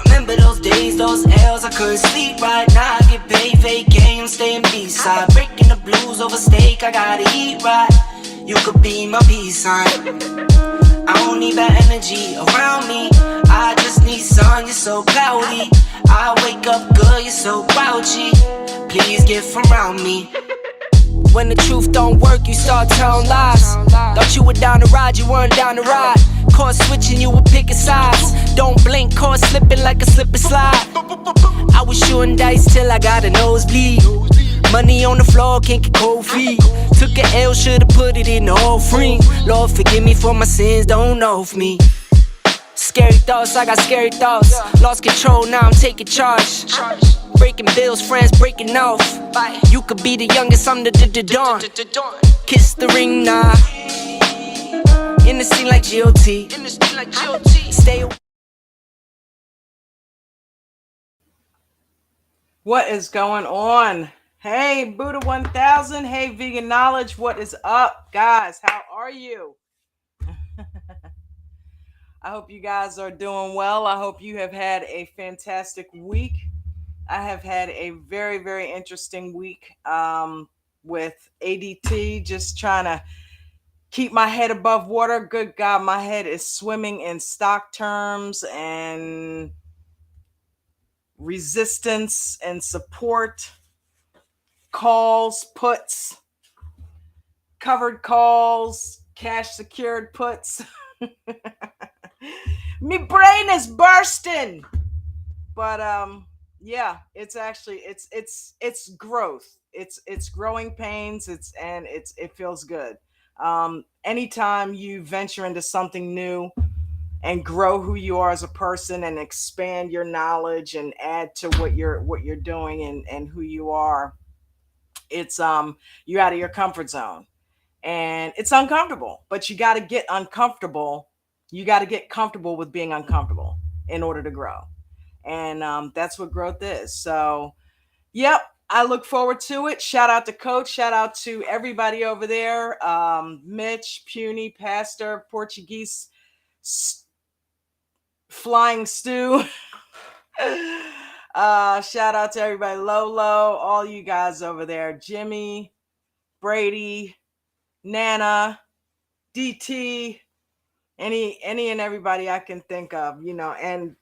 Remember those days, those L's, I couldn't sleep right now. I get paid, fake game, staying B-side. Breaking the blues over steak, I gotta eat right. You could be my peace sign. I don't need that energy around me. I just need sun, you're so cloudy. I wake up good, you're so grouchy. Please get from around me. When the truth don't work, you start telling lies. Thought you were down to ride, you weren't down to ride. Caught switching, you were picking sides. Don't blink, caught slipping like a slip and slide. I was shooting dice till I got a nosebleed. Money on the floor, can't get cold feet. Took a L, should've put it in the offering. Lord, forgive me for my sins, don't know of me. Scary thoughts, I got scary thoughts. Lost control, now I'm taking charge. Breaking bills, friends breaking off. You could be the youngest, I'm the dawn. Kiss the ring, nah. In the scene like GOT. Stay away. What is going on? Hey, Buddha 1000. Hey, Vegan Knowledge. What is up, guys? How are you? I hope you guys are doing well. I hope you have had a fantastic week. I have had a very, very interesting week with ADT, just trying to keep my head above water. Good God, my head is swimming in stock terms and resistance and support, calls, puts, covered calls, cash secured puts. Me brain is bursting. But yeah, it's actually it's growth. It's growing pains. It feels good. Anytime you venture into something new and grow who you are as a person and expand your knowledge and add to what you're doing and who you are, it's you're out of your comfort zone. And it's uncomfortable, but you got to get uncomfortable. You got to get comfortable with being uncomfortable in order to grow. And that's what growth is. So, yep, I look forward to it. Shout out to Coach. Shout out to everybody over there. Mitch, Puny, Pastor, Portuguese, Flying Stew. Shout out to everybody. Lolo, all you guys over there. Jimmy, Brady, Nana, DT, any and everybody I can think of, and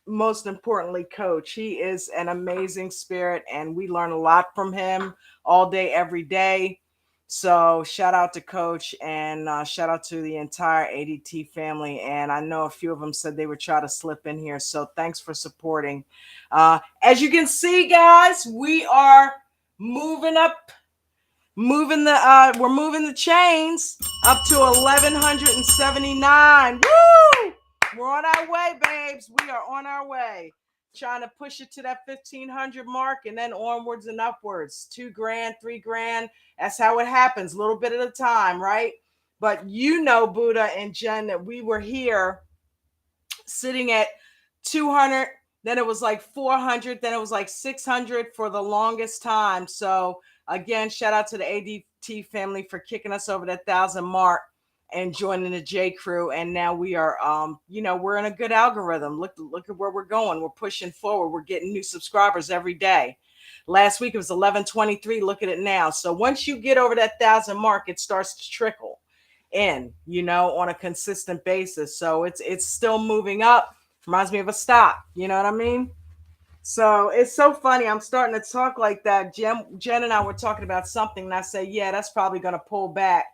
most importantly, Coach. He is an amazing spirit, and we learn a lot from him all day, every day. So shout out to Coach, and shout out to the entire ADT family. And I know a few of them said they would try to slip in here. So thanks for supporting. As you can see, guys, we are moving up. We're moving the chains up to 1,179. Woo! We're on our way, babes. We are on our way. Trying to push it to that 1,500 mark and then onwards and upwards. $2,000, $3,000. That's how it happens. A little bit at a time, right? But Buddha and Jen, that we were here sitting at 200. Then it was like 400. Then it was like 600 for the longest time. So again, shout out to the ADT family for kicking us over that 1,000 mark and joining the J crew. And now we are, we're in a good algorithm. Look at where we're going. We're pushing forward. We're getting new subscribers every day. Last week it was 1123. Look at it now. So once you get over that 1,000 mark, it starts to trickle in, on a consistent basis. So it's still moving up. Reminds me of a stock. You know what I mean? So it's so funny. I'm starting to talk like that. Jen and I were talking about something, and I say, yeah, that's probably going to pull back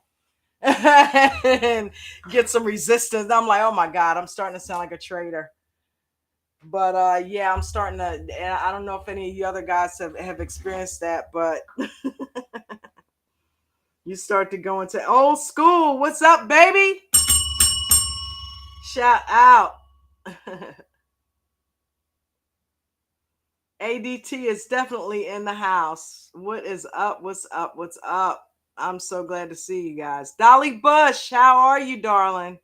and get some resistance. I'm like, oh my God, I'm starting to sound like a trader. But yeah, I'm starting to, and I don't know if any of you other guys have experienced that, but You start to go into old school. What's up, baby? Shout out. ADT is definitely in the house. What is up? What's up? What's up? I'm so glad to see you guys. Dolly Bush, how are you, darling?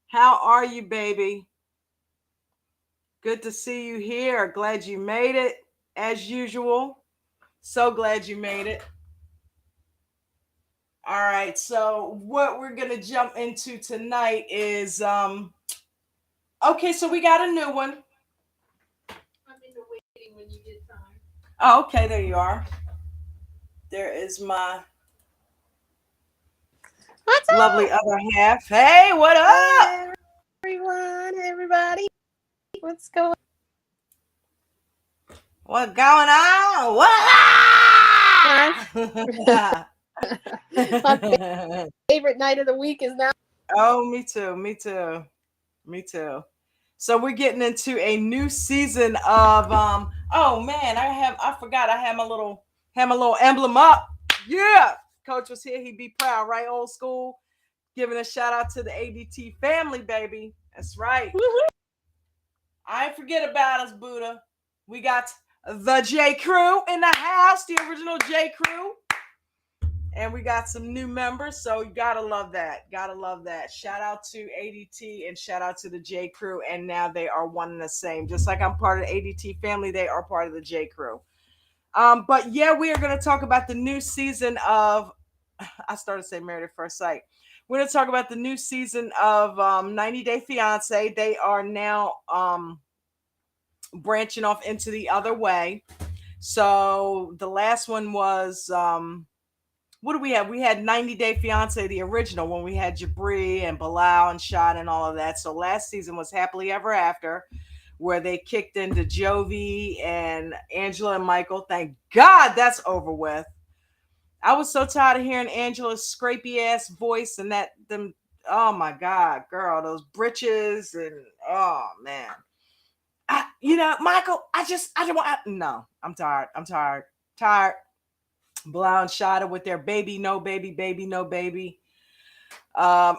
How are you, baby? Good to see you here. Glad you made it, as usual. So glad you made it. All right, so what we're gonna jump into tonight is okay, so we got a new one. I'm in the waiting when you get time. Oh, okay, there you are. There is my What's lovely up? other half. Hey, what up? Hey, everyone, everybody. What's going What's going on? on? What? My favorite night of the week is now. Oh, me too. Me too. Me too. So we're getting into a new season of oh man, I forgot I had my little emblem up. Yeah. Coach was here, he'd be proud, right? Old school. Giving a shout out to the ADT family, baby. That's right. Woo-hoo. I ain't forget about us, Buddha. We got the J Crew in the house, the original J Crew. And we got some new members, so you gotta love that. Gotta love that. Shout out to ADT and shout out to the J Crew. And now they are one and the same. Just like I'm part of the ADT family, they are part of the J Crew. But yeah, we are gonna talk about the new season of I started to say Married at First Sight. We're gonna talk about the new season of 90 Day Fiance. They are now branching off into the other way. So the last one was what do we have? We had 90 Day Fiance, the original, when we had Jabri and Bilal and Shad and all of that. So last season was Happily Ever After, where they kicked into Jovi and Angela and Michael. Thank God that's over with. I was so tired of hearing Angela's scrapey ass voice and that them. Oh my God, girl, those britches and oh man. Michael, I don't want. No, I'm tired. I'm tired. Tired. Blau and Shada with their baby, no baby, baby, no baby. Um,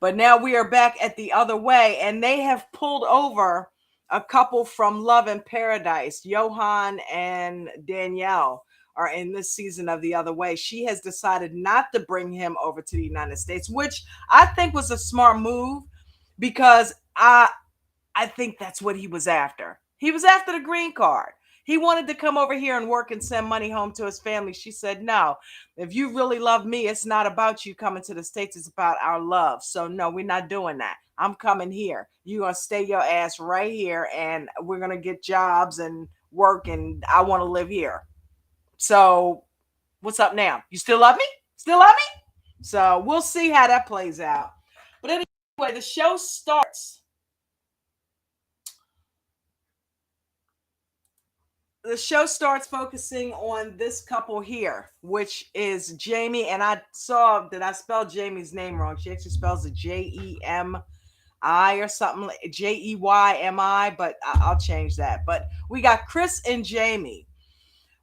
but now we are back at the other way, and they have pulled over a couple from Love in Paradise. Johan and Danielle are in this season of The Other Way. She has decided not to bring him over to the United States, which I think was a smart move because I think that's what he was after. He was after the green card. He wanted to come over here and work and send money home to his family. She said, no, if you really love me, it's not about you coming to the States. It's about our love. So no, we're not doing that. I'm coming here. You're going to stay your ass right here and we're going to get jobs and work and I want to live here. So what's up now? You still love me? Still love me? So we'll see how that plays out. But anyway, the show starts. The show starts focusing on this couple here, which is Jamie. And I saw that I spelled Jamie's name wrong. She actually spells it Jemi or something like Jeymi, but I'll change that. But we got Chris and Jamie,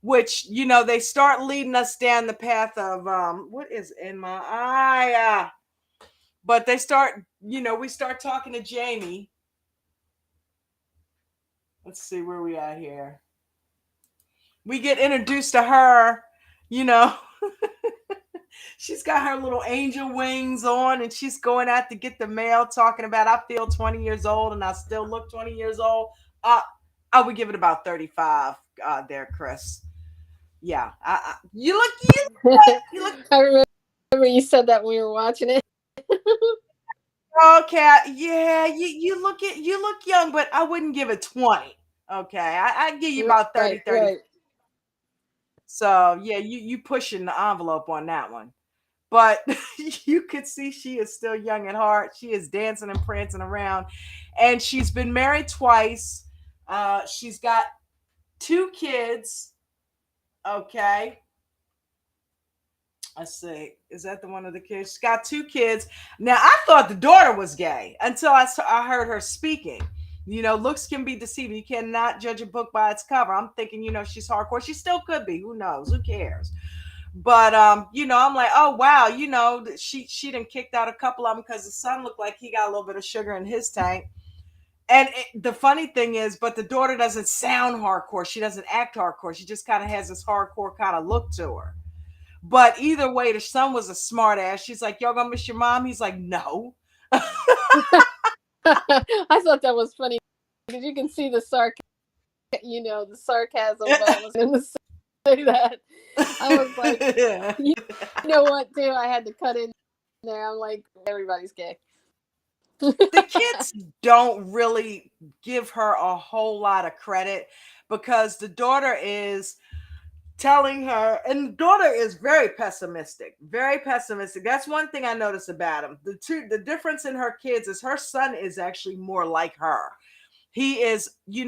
which, they start leading us down the path of what is in my eye? But they start, we start talking to Jamie. Let's see where we at here. We get introduced to her, she's got her little angel wings on and she's going out to get the mail talking about I feel 20 years old and I still look 20 years old. I would give it about 35 there, Chris. Yeah. You look. I remember you said that when we were watching it. Okay. Yeah, you look young, but I wouldn't give it 20. Okay. I'd give you about 30, 30. Right. So yeah, you pushing the envelope on that one. But you could see she is still young at heart. She is dancing and prancing around. And she's been married twice. She's got 2 kids. Okay. Let's see. Is that the one of the kids? She's got 2 kids. Now, I thought the daughter was gay until I heard her speaking. Looks can be deceiving. You cannot judge a book by its cover. I'm thinking, she's hardcore. She still could be. Who knows? Who cares? But I'm like, oh wow, she done kicked out a couple of them because the son looked like he got a little bit of sugar in his tank. And the funny thing is, but the daughter doesn't sound hardcore. She doesn't act hardcore. She just kind of has this hardcore kind of look to her. But either way, the son was a smart ass. She's like, y'all gonna miss your mom? He's like, no. I thought that was funny because you can see the the sarcasm that was in the say that. I was like, you know what, too? I had to cut in there. I'm like, everybody's gay. The kids don't really give her a whole lot of credit because the daughter is telling her, and the daughter is very pessimistic, very pessimistic. That's one thing I noticed about him. The difference in her kids is her son is actually more like her. He is, you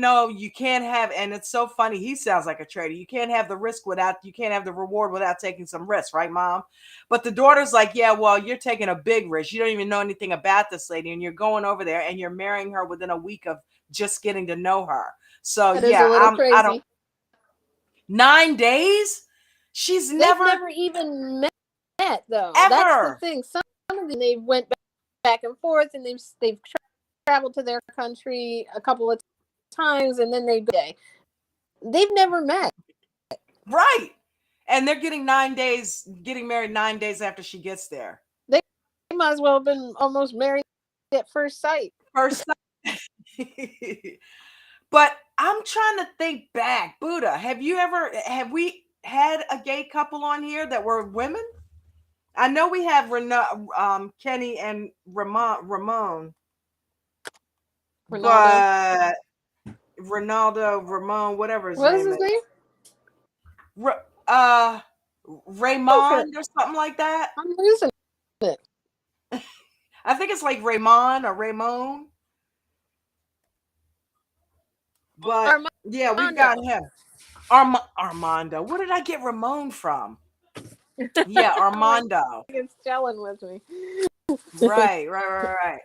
can't have, and it's so funny, he sounds like a trader. You can't have you can't have the reward without taking some risk, right, mom? But the daughter's like, yeah, well, you're taking a big risk. You don't even know anything about this lady, and you're going over there and you're marrying her within a week of just getting to know her. So That is a little crazy. I don't 9 days? She's They've never even met though. ever. That's the thing. Some of them, they went back and forth, and they've traveled to their country a couple of times, and then they've never met. Right. And they're getting married 9 days after she gets there. They might as well have been almost married at first sight. But I'm trying to think back. Buddha, have we had a gay couple on here that were women? I know we have Kenny and Ramon. But Ramon, whatever his name is. What is his name? Raymond or something like that. I'm losing it. I think it's like Raymond or Ramon. But yeah, we got him. Armando. Where did I get Ramon from? Yeah, Armando. It's gelling with me. Right.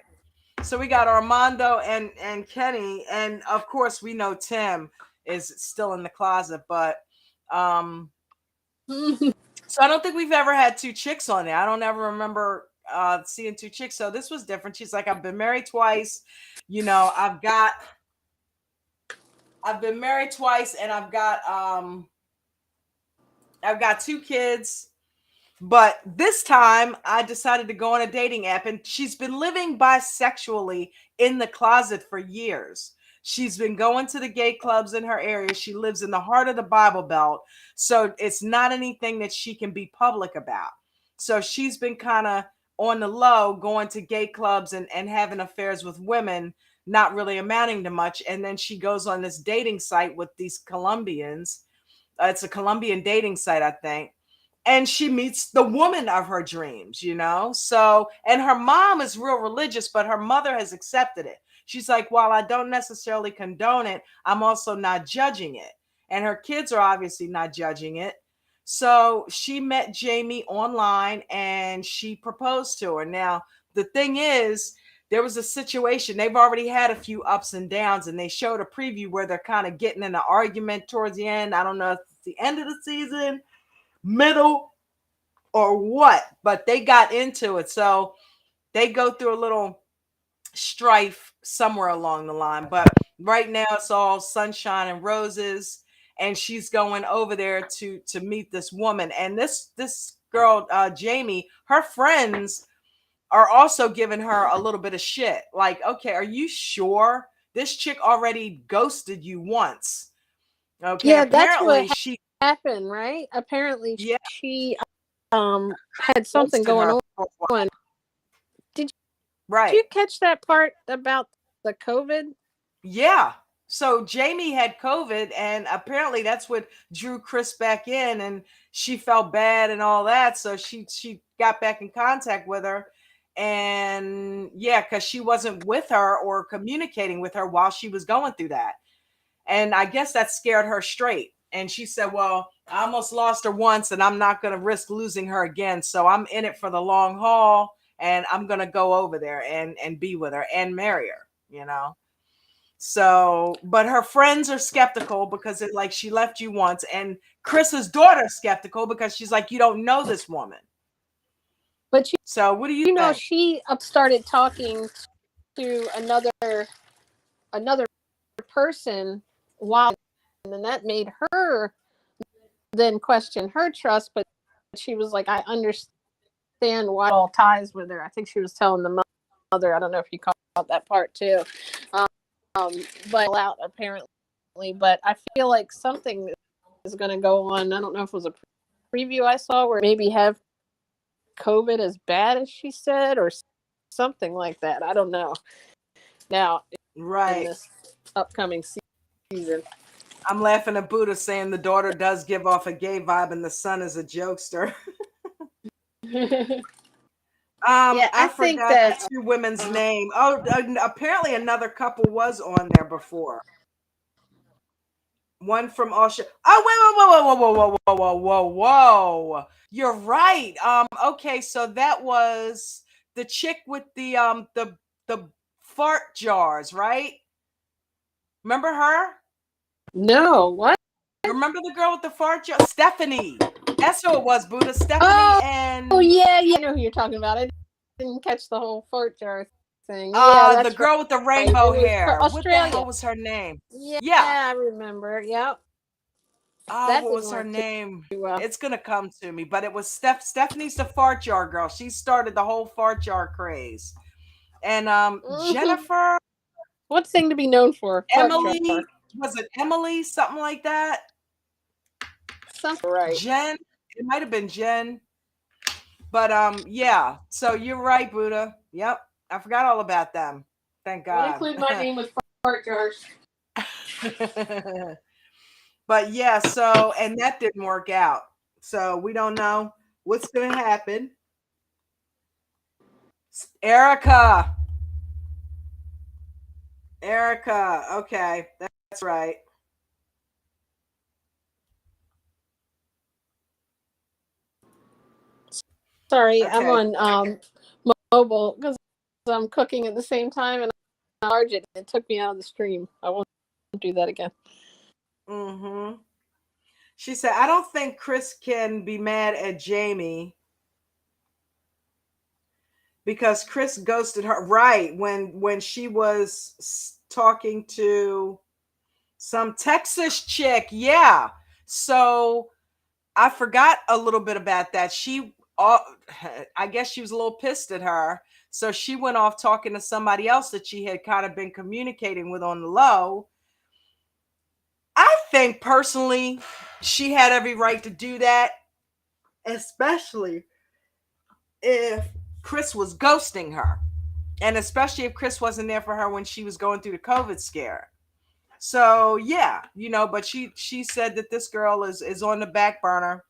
So we got Armando and Kenny, and of course we know Tim is still in the closet, but so I don't think we've ever had two chicks on there. I don't ever remember seeing two chicks. So this was different. She's like, I've been married twice. I've been married twice, and I've got two kids. But this time I decided to go on a dating app, and she's been living bisexually in the closet for years. She's been going to the gay clubs in her area. She lives in the heart of the Bible Belt. So it's not anything that she can be public about. So she's been kind of on the low, going to gay clubs and having affairs with women, not really amounting to much. And then she goes on this dating site with these Colombians. It's a Colombian dating site, I think. And she meets the woman of her dreams, So, and her mom is real religious, but her mother has accepted it. She's like, while I don't necessarily condone it, I'm also not judging it. And her kids are obviously not judging it. So she met Jamie online and she proposed to her. Now, the thing is, there was a situation. They've already had a few ups and downs, and they showed a preview where they're kind of getting in an argument towards the end. I don't know if it's the end of the season, middle, or what, but they got into it. So they go through a little strife somewhere along the line, but right now it's all sunshine and roses, and she's going over there to meet this woman. And this girl, Jamie, her friends are also giving her a little bit of shit, like, okay, are you sure? This chick already ghosted you once. Okay, yeah, apparently that's what happened, right? Apparently, yeah, she had something going on. Did you catch that part about the COVID? Yeah. So Jamie had COVID, and apparently that's what drew Chris back in, and she felt bad and all that. So she got back in contact with her, and yeah, because she wasn't with her or communicating with her while she was going through that. And I guess that scared her straight. And she said, well, I almost lost her once, and I'm not going to risk losing her again. So I'm in it for the long haul, and I'm going to go over there and be with her and marry her, So, but her friends are skeptical because it like she left you once, and Chris's daughter is skeptical because she's like, you don't know this woman. But so what do you know, think? she started talking to another person while, and then that made her then question her trust. But she was like, I understand why all ties with her. I think she was telling the mother. I don't know if you caught that part too. But out apparently. But I feel like something is going to go on. I don't know if it was a preview I saw where maybe have COVID as bad as she said, or something like that. I don't know. Now, Right. in this upcoming season, I'm laughing at Buddha saying the daughter does give off a gay vibe and the son is a jokester. Yeah, I think forgot that the two women's name. Oh, apparently another couple was on there before. One from Australia. Oh, whoa. You're right. Okay, so that was the chick with the fart jars, right? Remember her? no, what? Remember the girl with the fart jar? Stephanie. That's who it was, Buddha. Stephanie and yeah, I know who you're talking about. I didn't catch the whole fart jar thing. Yeah, that's the girl with the rainbow hair. What the hell Australia. was her name? Yeah, Yeah. I remember. Yep. Oh, That what didn't was her work name? too well. It's gonna come to me, but it was Stephanie's the fart jar girl. She started the whole fart jar craze. And Jennifer, what thing to be known for? Emily, was it Emily? Something like that. Something right. Jen, it might have been Jen. But yeah. So you're right, Buddha. Yep, I forgot all about them. Thank God. Don't include my name with fart jars. But yeah, so and that didn't work out. So we don't know what's gonna happen. Erica. Okay, that's right. Sorry, Okay. I'm on mobile because I'm cooking at the same time and I charged it. It took me out of the stream. I won't do that again. Mm-hmm. She said, I don't think Chris can be mad at Jamie because Chris ghosted her. Right. When she was talking to some Texas chick. Yeah. So I forgot a little bit about that. I guess she was a little pissed at her. So she went off talking to somebody else that she had kind of been communicating with on the low. I think personally, she had every right to do that, especially if Chris was ghosting her. And especially if Chris wasn't there for her when she was going through the COVID scare. So yeah, but she said that this girl is on the back burner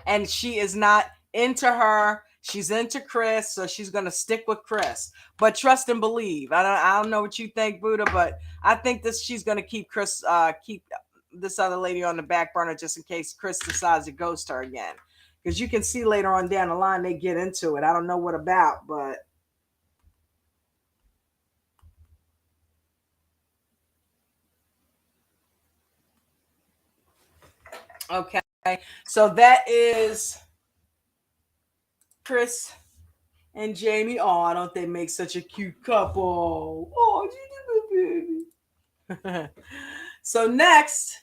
and she is not into her. She's into Chris, so she's gonna stick with Chris. But trust and believe. I don't know what you think, Buddha, but I think she's gonna keep this other lady on the back burner just in case Chris decides to ghost her again. Because you can see later on down the line they get into it. I don't know what about, but okay. So that is Chris and Jamie. Oh, don't they make such a cute couple? Oh, baby. So next,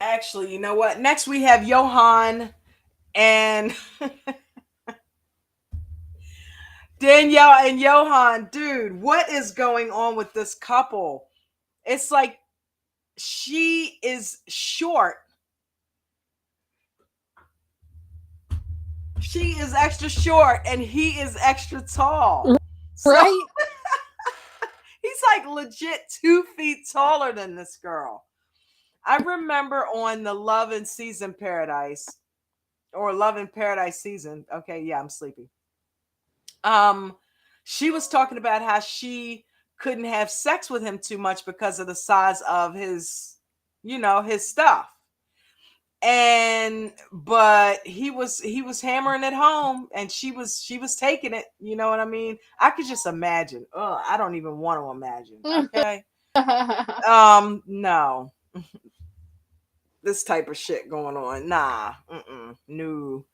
actually, you know what? Next we have Johan and Danielle and Johan. Dude, what is going on with this couple? It's like she is short. She is extra short and he is extra tall. So, right? he's like legit 2 feet taller than this girl. I remember on the Love in Season Paradise or Love in Paradise season. Okay, yeah, I'm sleepy. She was talking about how she couldn't have sex with him too much because of the size of his stuff. but he was hammering it home, and she was taking it. You know what I mean? I could just imagine. Oh, I don't even want to imagine. Okay. No. This type of shit going on. Nah. No.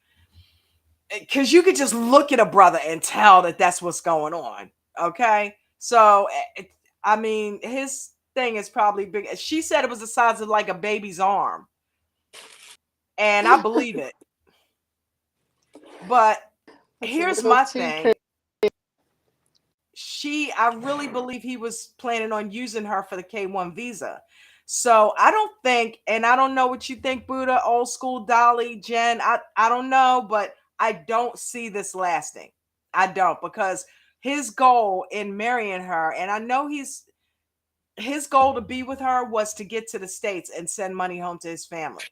Because you could just look at a brother and tell that that's what's going on. Okay. So, I mean, his thing is probably big. She said it was the size of like a baby's arm. And I believe it. But here's my thing. I really believe he was planning on using her for the K1 visa. So I don't think, and I don't know what you think, Buddha, old school, Dolly, Jen. I don't know, but I don't see this lasting. I don't, because his goal in marrying her, and I know his goal to be with her was to get to the States and send money home to his family.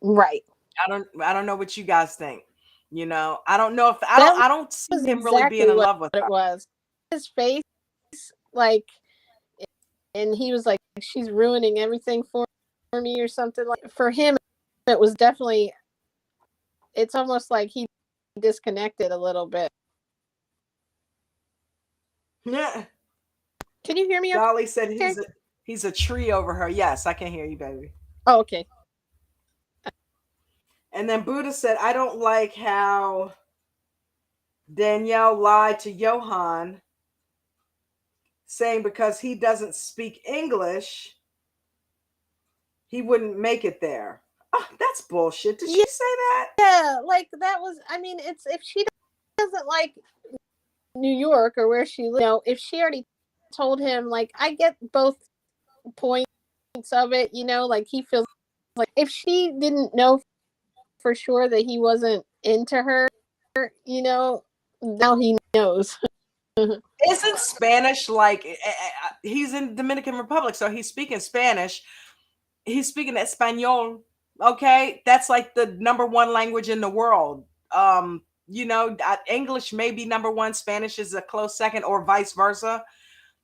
Right. I don't know what you guys think. You know, I don't know if I don't see him really being in love with her. It was his face, like, and he was like, she's ruining everything for me or something. Like, for him, it was definitely, it's almost like he disconnected a little bit. Yeah. Can you hear me? Dolly said he's a tree over her. Yes, I can hear you, baby. Oh, okay. And then Buddha said, I don't like how Danielle lied to Johan, saying because he doesn't speak English, he wouldn't make it there. Oh, that's bullshit. Did she say that? Yeah, like that was, I mean, it's, if she doesn't like New York or where she lives, you know, if she already told him, like, I get both points of it, you know, like he feels like if she didn't know for sure that he wasn't into her, you know, now he knows. Isn't Spanish like, he's in Dominican Republic, so he's speaking Spanish. He's speaking Espanol. Okay, that's like the number one language in the world. You know, English may be number one, Spanish is a close second, or vice versa.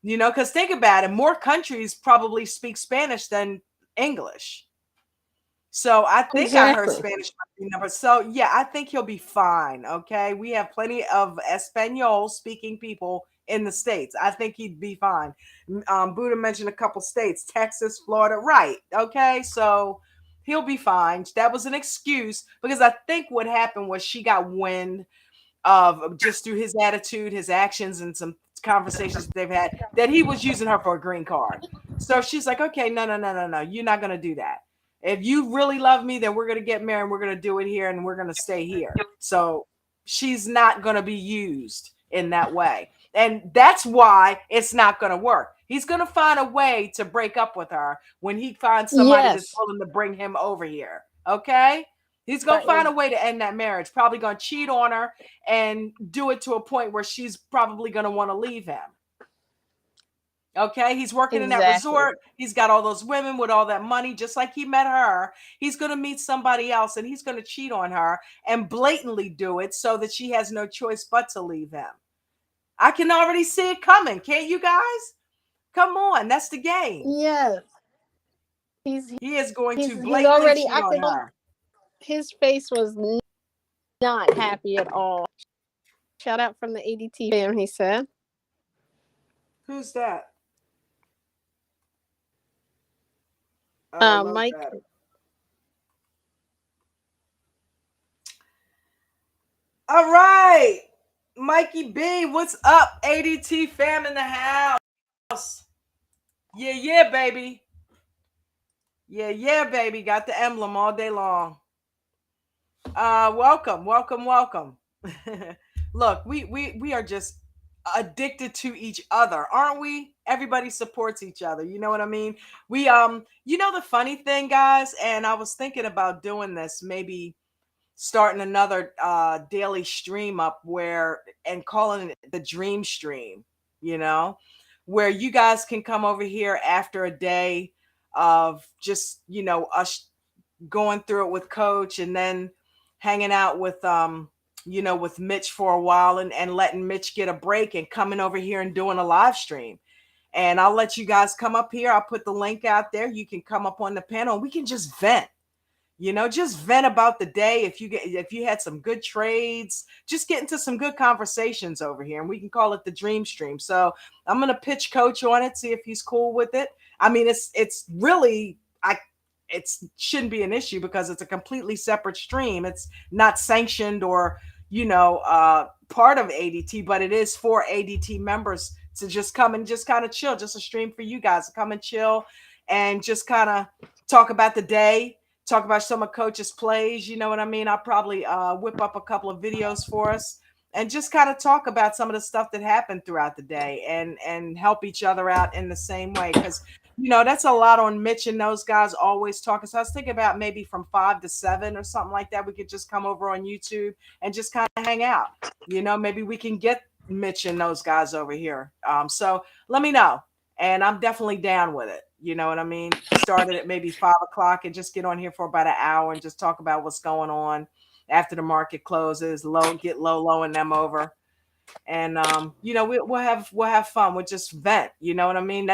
You know, because think about it, more countries probably speak Spanish than English. So I think I heard Spanish might be number. So yeah, I think he'll be fine. Okay, we have plenty of Espanol speaking people in the States. I think he'd be fine. Buddha mentioned a couple states, Texas, Florida. Right. Okay, so he'll be fine. That was an excuse, because I think what happened was she got wind of, just through his attitude, his actions, and some conversations they've had, that he was using her for a green card. So she's like, okay, no, you're not going to do that. If you really love me, then we're going to get married, and we're going to do it here, and we're going to stay here. So she's not going to be used in that way. And that's why it's not going to work. He's going to find a way to break up with her when he finds somebody that's willing to bring him over here. Okay? He's going to find a way to end that marriage. Probably going to cheat on her and do it to a point where she's probably going to want to leave him. Okay, he's working in that resort. He's got all those women with all that money, just like he met her. He's going to meet somebody else, and he's going to cheat on her and blatantly do it so that she has no choice but to leave him. I can already see it coming. Can't you guys? Come on, that's the game. Yes. He is going to blatantly cheat on her. His face was not happy at all. Shout out from the ADT fam, he said. Who's that? Mike. That. All right. Mikey B, what's up? ADT fam in the house. Yeah, baby. Yeah, baby. Got the emblem all day long. Welcome. Look, we are just addicted to each other, aren't we? Everybody supports each other. You know what I mean? We you know the funny thing, guys, and I was thinking about doing this, maybe starting another daily stream up and calling it the dream stream, you know, where you guys can come over here after a day of just, you know, us going through it with Coach, and then hanging out with you know, with Mitch for a while, and letting Mitch get a break, and coming over here and doing a live stream. And I'll let you guys come up here. I'll put the link out there. You can come up on the panel and we can just vent. Just vent about the day. If you had some good trades, just get into some good conversations over here, and we can call it the Dream Stream. So I'm gonna pitch Coach on it, see if he's cool with it. I mean, it's really it shouldn't be an issue because it's a completely separate stream. It's not sanctioned or part of ADT, but it is for ADT members to just come and just kind of chill. Just a stream for you guys to come and chill and just kind of talk about the day. Talk about some of Coach's plays, you know what I mean? I'll probably whip up a couple of videos for us and just kind of talk about some of the stuff that happened throughout the day and help each other out in the same way. Because, that's a lot on Mitch and those guys always talking. So I was thinking about maybe from 5 to 7 or something like that. We could just come over on YouTube and just kind of hang out. Maybe we can get Mitch and those guys over here. So let me know. And I'm definitely down with it. You know what I mean? Started at maybe 5 o'clock and just get on here for about an hour and just talk about what's going on after the market closes. Get low and them over. And we'll have fun. We'll just vent. You know what I mean?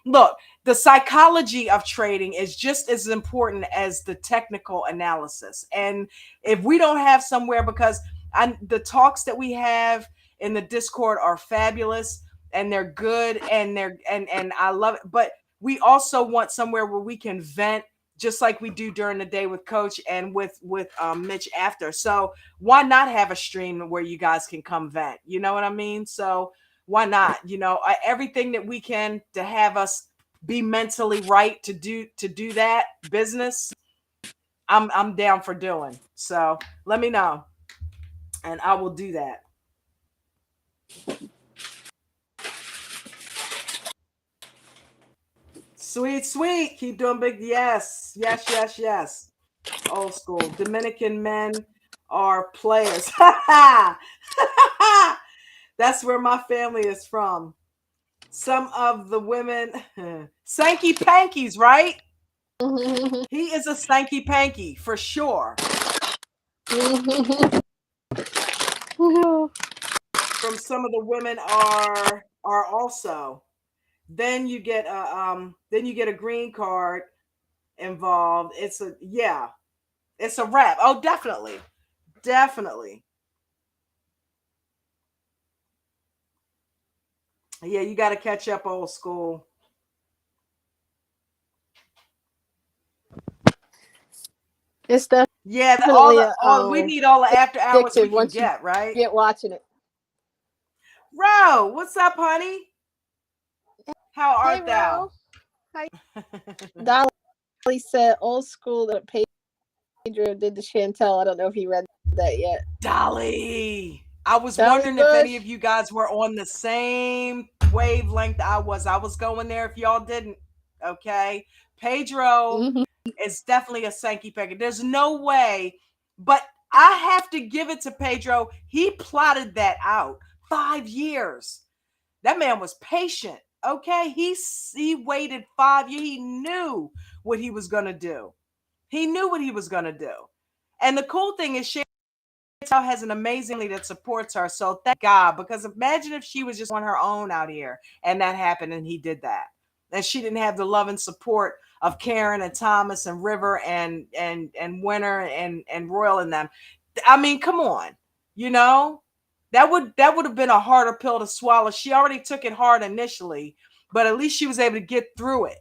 Look, the psychology of trading is just as important as the technical analysis. And if we don't have somewhere, because the talks that we have in the Discord are fabulous and they're good and and I love it. But we also want somewhere where we can vent just like we do during the day with Coach and with Mitch after. So why not have a stream where you guys can come vent? You know what I mean? So why not? Everything that we can to have us be mentally right to do that business, I'm down for doing. So let me know and I will do that. Sweet. Keep doing big. Yes. Old school. Dominican men are players. That's where my family is from. Some of the women, Sankey Pankies, right? He is a Sankey Panky for sure. From some of the women are also. Then you get a green card involved. It's a wrap. Oh, definitely. Yeah, you got to catch up, old school. It's definitely we need all the after hours we can get, right? Get watching it. Ro, what's up, honey? How art thou? Hi. Dolly said old school that Pedro did to Chantel. I don't know if he read that yet. Dolly. I was wondering if any of you guys were on the same wavelength I was. I was going there if y'all didn't. Okay. Pedro is definitely a Sankey Pecker. There's no way, but I have to give it to Pedro. He plotted that out 5 years. That man was patient. Okay. He waited 5 years. He knew what he was going to do. And the cool thing is Chantel has an amazing leader that supports her. So thank God, because imagine if she was just on her own out here and that happened and he did that. And she didn't have the love and support of Karen and Thomas and River and Winter and Royal and them. I mean, come on, that would have been a harder pill to swallow. She already took it hard initially, but at least she was able to get through it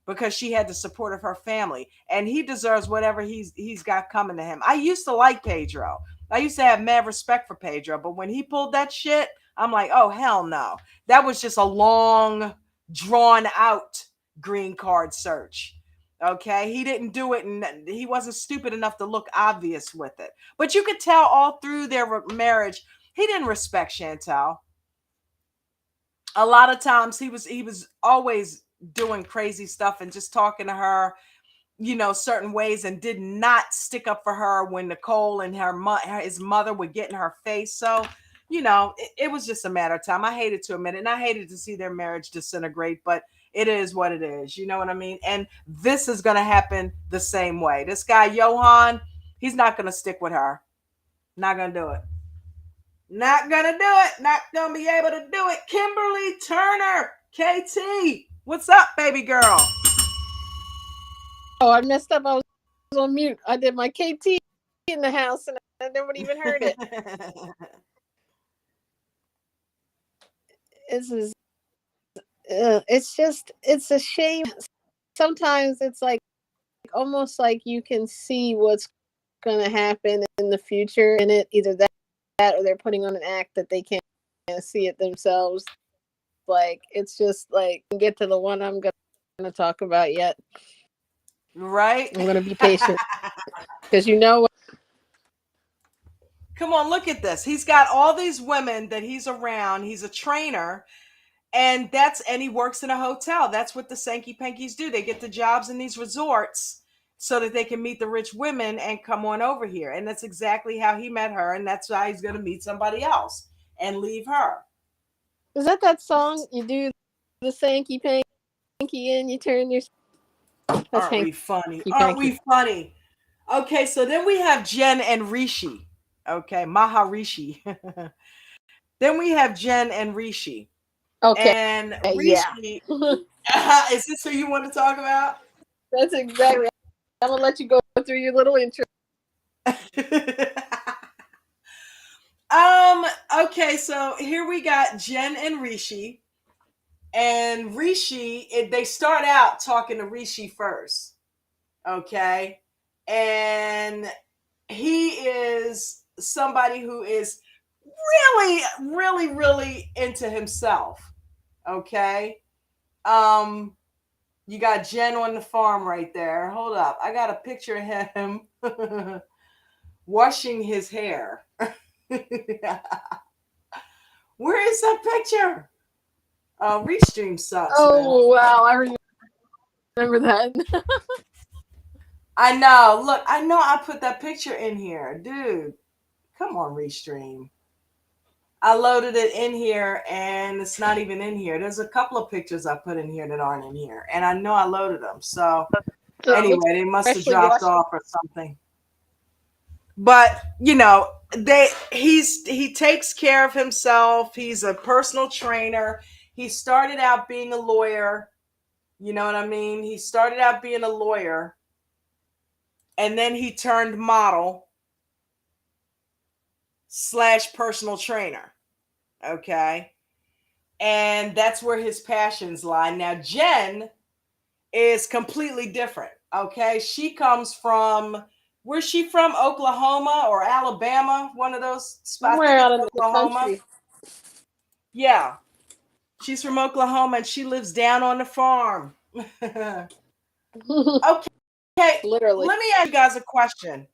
because she had the support of her family, and he deserves whatever he's got coming to him. I used to like Pedro. I used to have mad respect for Pedro, but when he pulled that shit, I'm like, oh, hell no. That was just a long, drawn out green card search. Okay. He didn't do it, and he wasn't stupid enough to look obvious with it. But you could tell all through their marriage, he didn't respect Chantel. A lot of times he was always doing crazy stuff and just talking to her, certain ways, and did not stick up for her when Nicole and his mother would get in her face. So, it was just a matter of time. I hated to admit it, and I hated to see their marriage disintegrate, but it is what it is. You know what I mean? And this is going to happen the same way. This guy, Johan, he's not going to stick with her. Not going to do it. Not going to do it. Not going to be able to do it. Kimberly Turner. KT, what's up, baby girl? Oh, I messed up. I was on mute. I did my KT in the house and nobody even heard it. This is, it's a shame. Sometimes it's like almost like you can see what's going to happen in the future in it. Either that or they're putting on an act that they can't see it themselves. Like, it's just like, get to the one I'm going to talk about yet. Right? I'm going to be patient. Because you know what? Come on, look at this. He's got all these women that he's around. He's a trainer. And he works in a hotel. That's what the Sankey Pankies do. They get the jobs in these resorts so that they can meet the rich women and come on over here. And that's exactly how he met her. And that's why he's going to meet somebody else and leave her. Is that song? You do the Sankey Panky in, you turn your... Aren't we funny? Aren't we funny? Okay, so then we have Jen and Rishi. Okay, Maharishi. Then we have Jen and Rishi. Okay. And Rishi, yeah. Is this who you want to talk about? That's exactly. I'm gonna let you go through your little intro. Okay, so here we got Jen and Rishi. And Rishi, they start out talking to Rishi first. Okay. And he is somebody who is really, really, really into himself. Okay. You got Jen on the farm right there. Hold up. I got a picture of him washing his hair. Where is that picture? Restream sucks. Oh, man. Wow. I remember that. I know. Look, I know I put that picture in here. Dude, come on, Restream. I loaded it in here and it's not even in here. There's a couple of pictures I put in here that aren't in here. And I know I loaded them. So anyway, they must have dropped off or something. But, you know, he takes care of himself. He's a personal trainer. He started out being a lawyer. You know what I mean? He started out being a lawyer. And then he turned model / personal trainer. Okay. And that's where his passions lie. Now, Jen is completely different. Okay. She comes from, where's she from? Oklahoma or Alabama? One of those spots. Somewhere out in Oklahoma. The country. Yeah. She's from Oklahoma and she lives down on the farm. Okay. Literally. Let me ask you guys a question.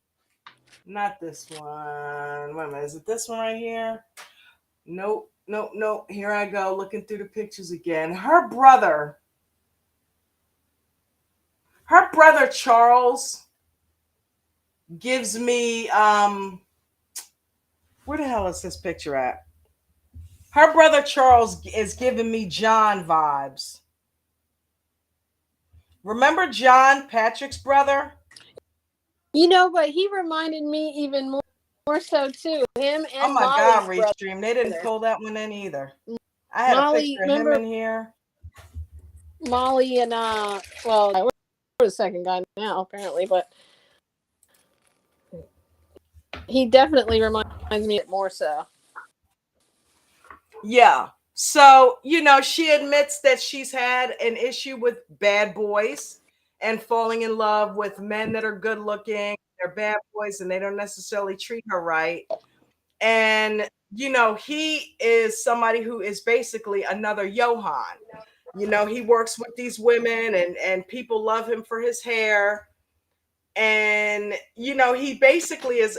Not this one. Wait a minute. Is it this one right here? Nope. Here I go looking through the pictures again. Her brother Charles gives me where the hell is this picture at? Her brother Charles is giving me John vibes. Remember John, Patrick's brother? You know, but he reminded me even more so too. Him and oh my Molly's God, brother. Restream. They didn't pull that one in either. I had a picture of him in here. Molly and well, we're the second guy now apparently, but he definitely reminds me more so. Yeah. So, you know, she admits that she's had an issue with bad boys and falling in love with men that are good looking. They're bad boys and they don't necessarily treat her right. And, you know, he is somebody who is basically another Johan. You know, he works with these women and people love him for his hair. And, you know, he basically is...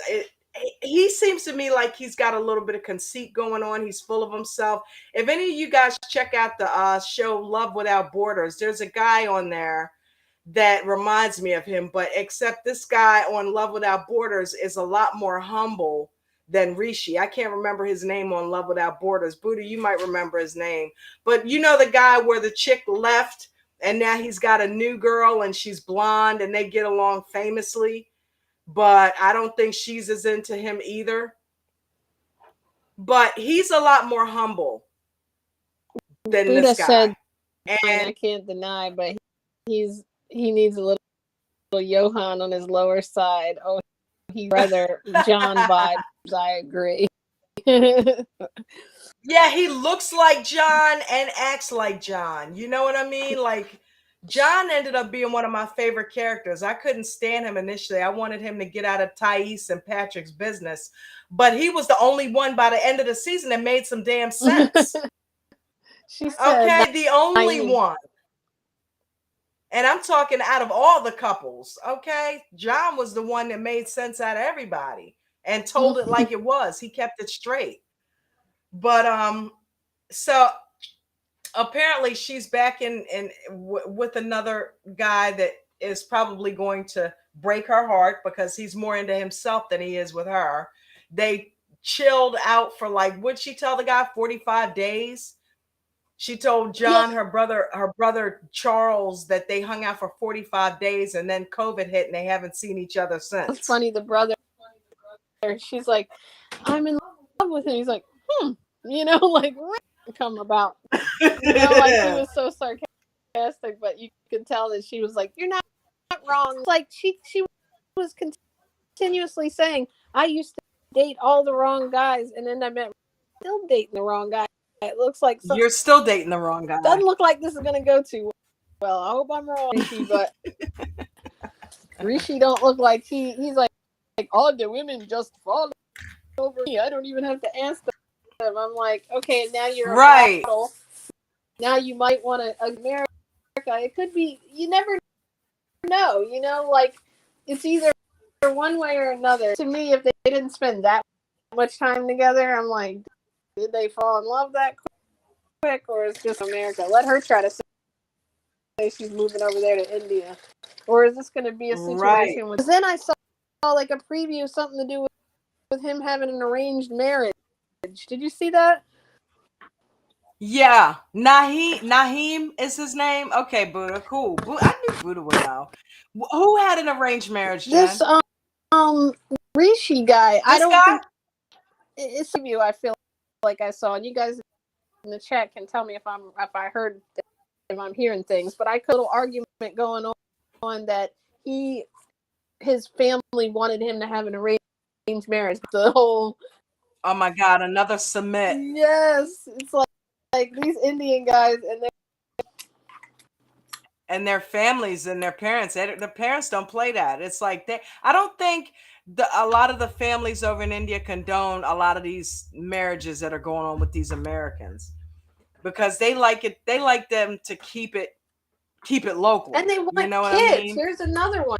he seems to me like he's got a little bit of conceit going on. He's full of himself. If any of you guys check out the show Love Without Borders, there's a guy on there that reminds me of him, but except this guy on Love Without Borders is a lot more humble than Rishi. I can't remember his name on Love Without Borders. Buddha, you might remember his name. But you know the guy where the chick left and now he's got a new girl and she's blonde and they get along famously? But I don't think she's as into him either. But he's a lot more humble than Buddha this guy. I can't deny, but he needs a little Johan on his lower side. Oh, he rather John vibes. I agree. Yeah, he looks like John and acts like John. You know what I mean? Like, John ended up being one of my favorite characters. I couldn't stand him initially. I wanted him to get out of Thais and Patrick's business, but he was the only one by the end of the season that made some damn sense. She said, okay, the only Naeem. one. And I'm talking out of all the couples, okay? John was the one that made sense out of everybody and told it like it was. He kept it straight. But so apparently she's back with another guy that is probably going to break her heart because he's more into himself than he is with her. They chilled out for like, what'd she tell the guy, 45 days? She told John, her brother Charles, that they hung out for 45 days and then COVID hit and they haven't seen each other since. It's funny, the brother, she's like, I'm in love with him. He's like, you know, like, come about. You know, like, he was so sarcastic, but you could tell that she was like, you're not wrong. It's like she was continuously saying, I used to date all the wrong guys, and then I met still dating the wrong guy. It looks like you're still dating the wrong guy. Doesn't look like this is gonna go too well. I hope I'm wrong, Rishi, but Rishi don't look like he's like all the women just fall over me. I don't even have to ask them. I'm like, okay, now you're right. Model. Now you might want to America. It could be. You never know. You know, like it's either one way or another. To me, if they didn't spend that much time together, I'm like, did they fall in love that quick, or is just America? Let her try to say she's moving over there to India, or is this going to be a situation with? Then I saw like a preview, something to do with him having an arranged marriage. Did you see that? Yeah, Naheem is his name. Okay, Buddha, cool. I knew Buddha would know. Who had an arranged marriage, Jen? This Rishi guy. This I don't guy? think it's a view. I feel like I saw, and you guys in the chat can tell me if I heard, if I'm hearing things. But I could, a little argument going on that his family wanted him to have an arranged marriage. The whole, oh my God, another submit. Yes, it's like these Indian guys and their families and their parents. The parents don't play that. It's like I don't think a lot of the families over in India condone a lot of these marriages that are going on with these Americans, because they like it. They like them to keep it local. And they want kids. What I mean? Here's another one.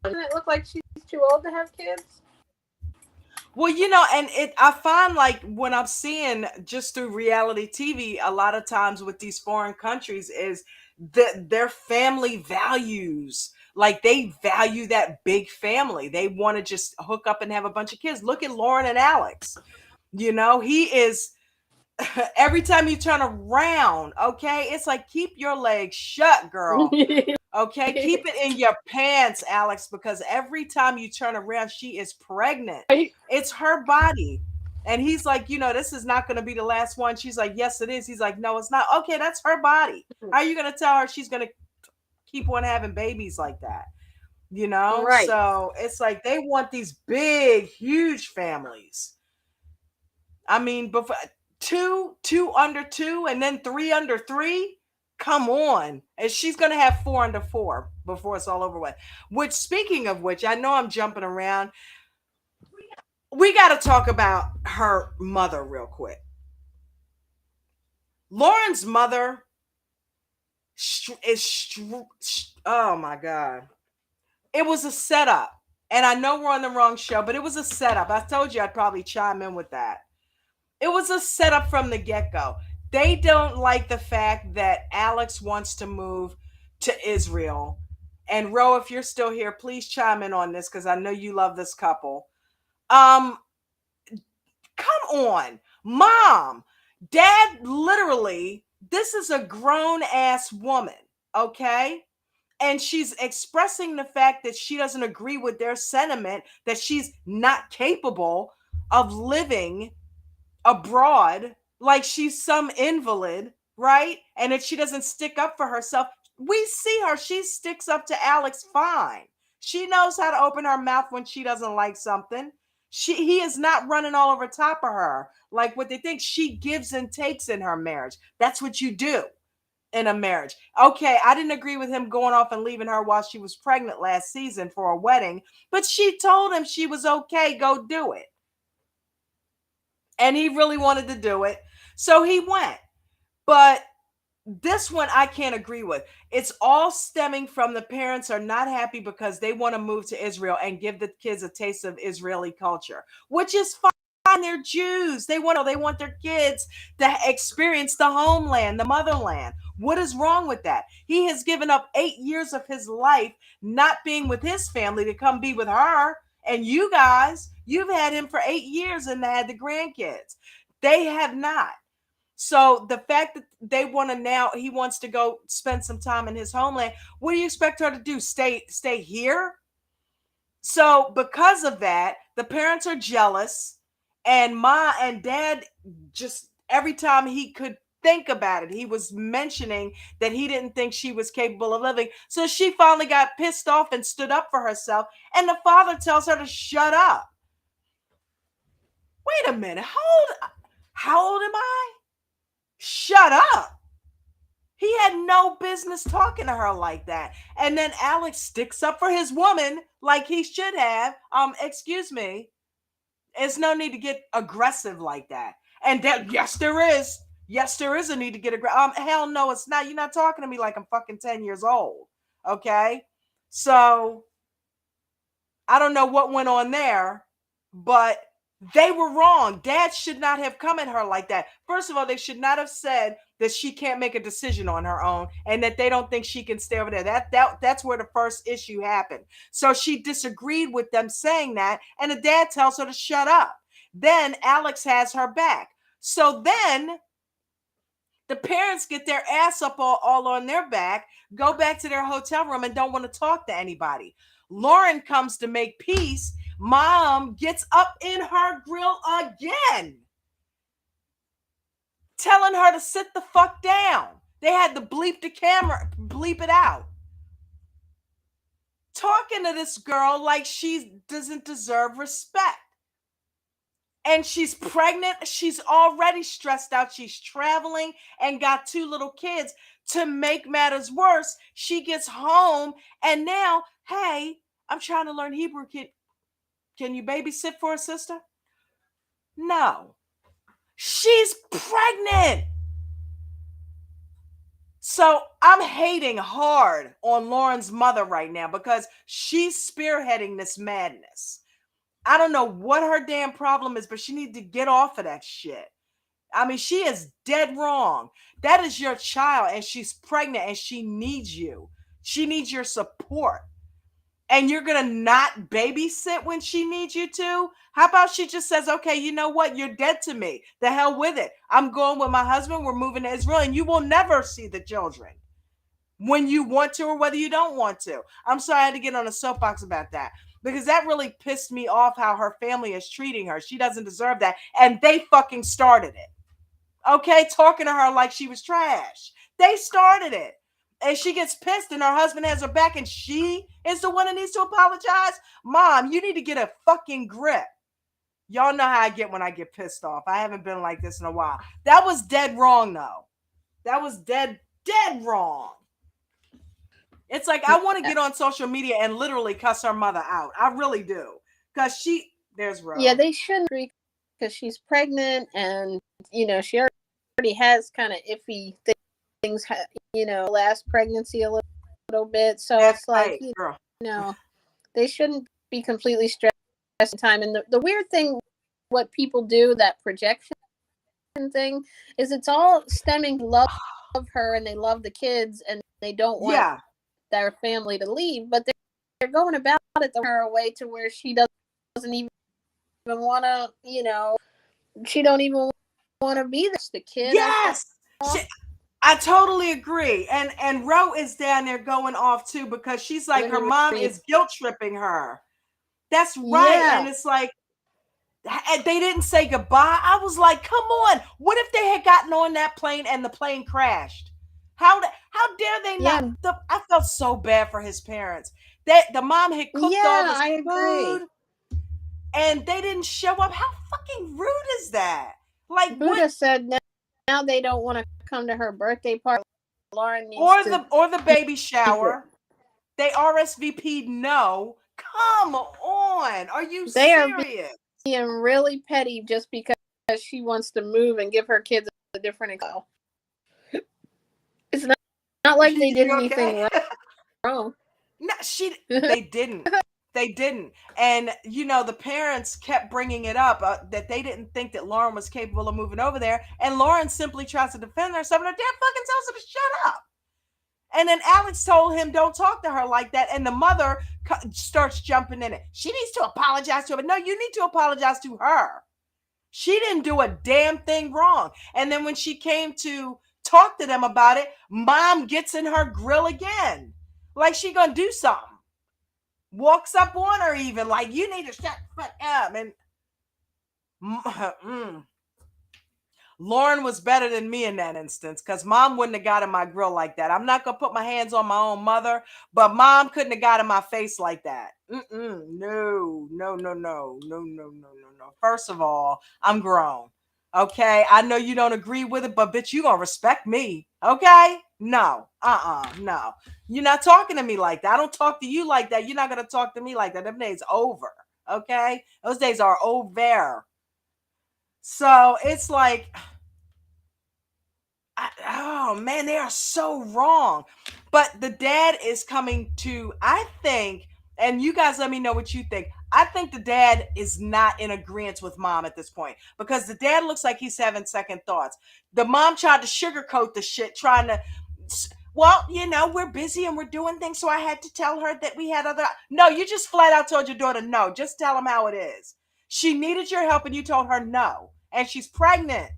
Doesn't it look like she's too old to have kids? Well, you know, and I find like when I'm seeing just through reality TV, a lot of times with these foreign countries is that their family values, like they value that big family. They want to just hook up and have a bunch of kids. Look at Lauren and Alex. You know, he is every time you turn around, okay, it's like, keep your legs shut, girl. Okay, keep it in your pants, Alex, because every time you turn around, she is pregnant. It's her body. And he's like, you know, this is not going to be the last one. She's like, yes, it is. He's like, no, it's not. Okay, that's her body. How are you going to tell her she's going to keep on having babies like that? You know? Right. So it's like they want these big, huge families. I mean, before two under 2 and then 3 under 3. Come on. And she's going to have 4 under 4 before it's all over with. Which, speaking of which, I know I'm jumping around. We got to talk about her mother real quick. Lauren's mother is, oh my God. It was a setup. And I know we're on the wrong show, but it was a setup. I told you I'd probably chime in with that. It was a setup from the get-go. They don't like the fact that Alex wants to move to Israel. And Ro, if you're still here, please chime in on this because I know you love this couple. Come on. Mom, Dad, literally, this is a grown-ass woman, okay? And she's expressing the fact that she doesn't agree with their sentiment, that she's not capable of living abroad, like she's some invalid, right? And if she doesn't stick up for herself, we see her. She sticks up to Alex fine. She knows how to open her mouth when she doesn't like something. He is not running all over top of her like what they think. She gives and takes in her marriage. That's what you do in a marriage. Okay, I didn't agree with him going off and leaving her while she was pregnant last season for a wedding, but she told him she was okay, go do it. And he really wanted to do it, so he went. But this one I can't agree with. It's all stemming from the parents are not happy because they want to move to Israel and give the kids a taste of Israeli culture, which is fine. They're Jews. They want their kids to experience the homeland, the motherland. What is wrong with that? He has given up 8 years of his life not being with his family to come be with her. And you guys, you've had him for 8 years and had the grandkids. They have not. So the fact that they want to now, he wants to go spend some time in his homeland. What do you expect her to do? Stay here? So because of that, the parents are jealous, and Ma and Dad just every time he could think about it, he was mentioning that he didn't think she was capable of living. So she finally got pissed off and stood up for herself. And the father tells her to shut up. Wait a minute. How old am I? Shut up. He had no business talking to her like that. And then Alex sticks up for his woman like he should have. Excuse me. There's no need to get aggressive like that. And that, yes, there is. Yes, there is a need to get aggressive. Hell no, it's not. You're not talking to me like I'm fucking 10 years old. Okay? So I don't know what went on there, but they were wrong. Dad should not have come at her like that. First of all, they should not have said that she can't make a decision on her own and that they don't think she can stay over there. That's where the first issue happened. So she disagreed with them saying that, and the dad tells her to shut up. Then Alex has her back. So then the parents get their ass up all on their back, go back to their hotel room and don't want to talk to anybody. Lauren comes to make peace. Mom gets up in her grill again, telling her to sit the fuck down. They had to bleep the camera, bleep it out. Talking to this girl like she doesn't deserve respect. And she's pregnant. She's already stressed out. She's traveling and got 2 little kids. To make matters worse, she gets home and now, hey, I'm trying to learn Hebrew. Can you babysit for a sister? No. She's pregnant. So I'm hating hard on Lauren's mother right now because she's spearheading this madness. I don't know what her damn problem is, but she needs to get off of that shit. I mean, she is dead wrong. That is your child, and she's pregnant, and she needs you. She needs your support. And you're going to not babysit when she needs you to? How about she just says, okay, you know what? You're dead to me. The hell with it. I'm going with my husband. We're moving to Israel, and you will never see the children when you want to or whether you don't want to. I'm sorry I had to get on a soapbox about that because that really pissed me off how her family is treating her. She doesn't deserve that, and they fucking started it. Okay, talking to her like she was trash. They started it. And she gets pissed and her husband has her back and she is the one that needs to apologize. Mom, you need to get a fucking grip. Y'all know how I get when I get pissed off. I haven't been like this in a while. That was dead wrong, though. That was dead wrong. It's like I want to get on social media and literally cuss her mother out. I really do. Because there's Rose. Yeah, they shouldn't because she's pregnant and, she already has kind of iffy things, last pregnancy a little bit. So That's it's like, right, they shouldn't be completely stressed all the time. And the weird thing, what people do, that projection thing, is it's all stemming love of her and they love the kids and they don't want their family to leave, but they're going about it her away to where she doesn't even want to, she don't even want to be this the kid. Yes. I totally agree. And Ro is down there going off too because she's like her mom is guilt tripping her. That's right. Yeah. And it's like And they didn't say goodbye. I was like, come on. What if they had gotten on that plane and the plane crashed? How dare they not? Yeah. I felt so bad for his parents. That the mom had cooked all Yeah, this I agree. food and they didn't show up. How fucking rude is that? Like what? Buddha said now they don't want to come to her birthday party. Lauren needs to Or the baby leave it. shower. They RSVP'd no. Come on. Are you They are serious? being really petty just because she wants to move and give her kids a different style. It's not like they did You anything okay? wrong. No, they didn't. They didn't. And, the parents kept bringing it up that they didn't think that Lauren was capable of moving over there. And Lauren simply tries to defend herself. And her dad fucking tells her to shut up. And then Alex told him, don't talk to her like that. And the mother starts jumping in it. She needs to apologize to him. But no, you need to apologize to her. She didn't do a damn thing wrong. And then when she came to talk to them about it, mom gets in her grill again. Like she gonna do something. Walks up on her even like, you need to shut the fuck up. And Lauren was better than me in that instance because mom wouldn't have got in my grill like that. I'm not going to put my hands on my own mother, but mom couldn't have got in my face like that. No. First of all, I'm grown. Okay. I know you don't agree with it, but bitch, you going to respect me. Okay. No. No. You're not talking to me like that. I don't talk to you like that. You're not going to talk to me like that. Them days over. Okay. Those days are over. So it's like, oh man, they are so wrong. But the dad is coming to, I think, and you guys let me know what you think. I think the dad is not in agreement with mom at this point because the dad looks like he's having second thoughts. The mom tried to sugarcoat the shit, trying to, well, we're busy and we're doing things. So I had to tell her that we had other. No, you just flat out told your daughter no. Just tell him how it is. She needed your help and you told her no. And she's pregnant.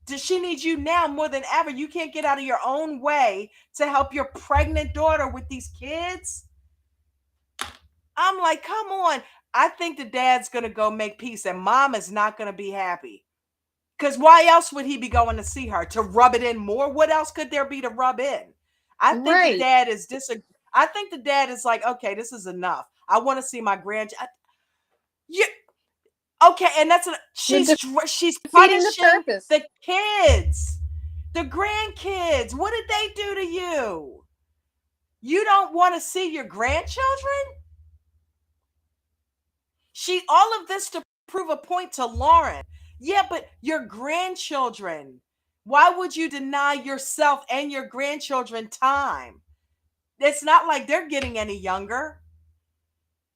Does she need you now more than ever? You can't get out of your own way to help your pregnant daughter with these kids? I'm like, come on. I think the dad's going to go make peace and mom is not going to be happy. Because why else would he be going to see her? To rub it in more? What else could there be to rub in? I think the dad is I think the dad is like, okay, this is enough. I want to see my grandchild. Okay, and that's she's punishing the kids, the grandkids. What did they do to you? You don't want to see your grandchildren? All of this to prove a point to Lauren. Yeah, but your grandchildren. Why would you deny yourself and your grandchildren time? It's not like they're getting any younger.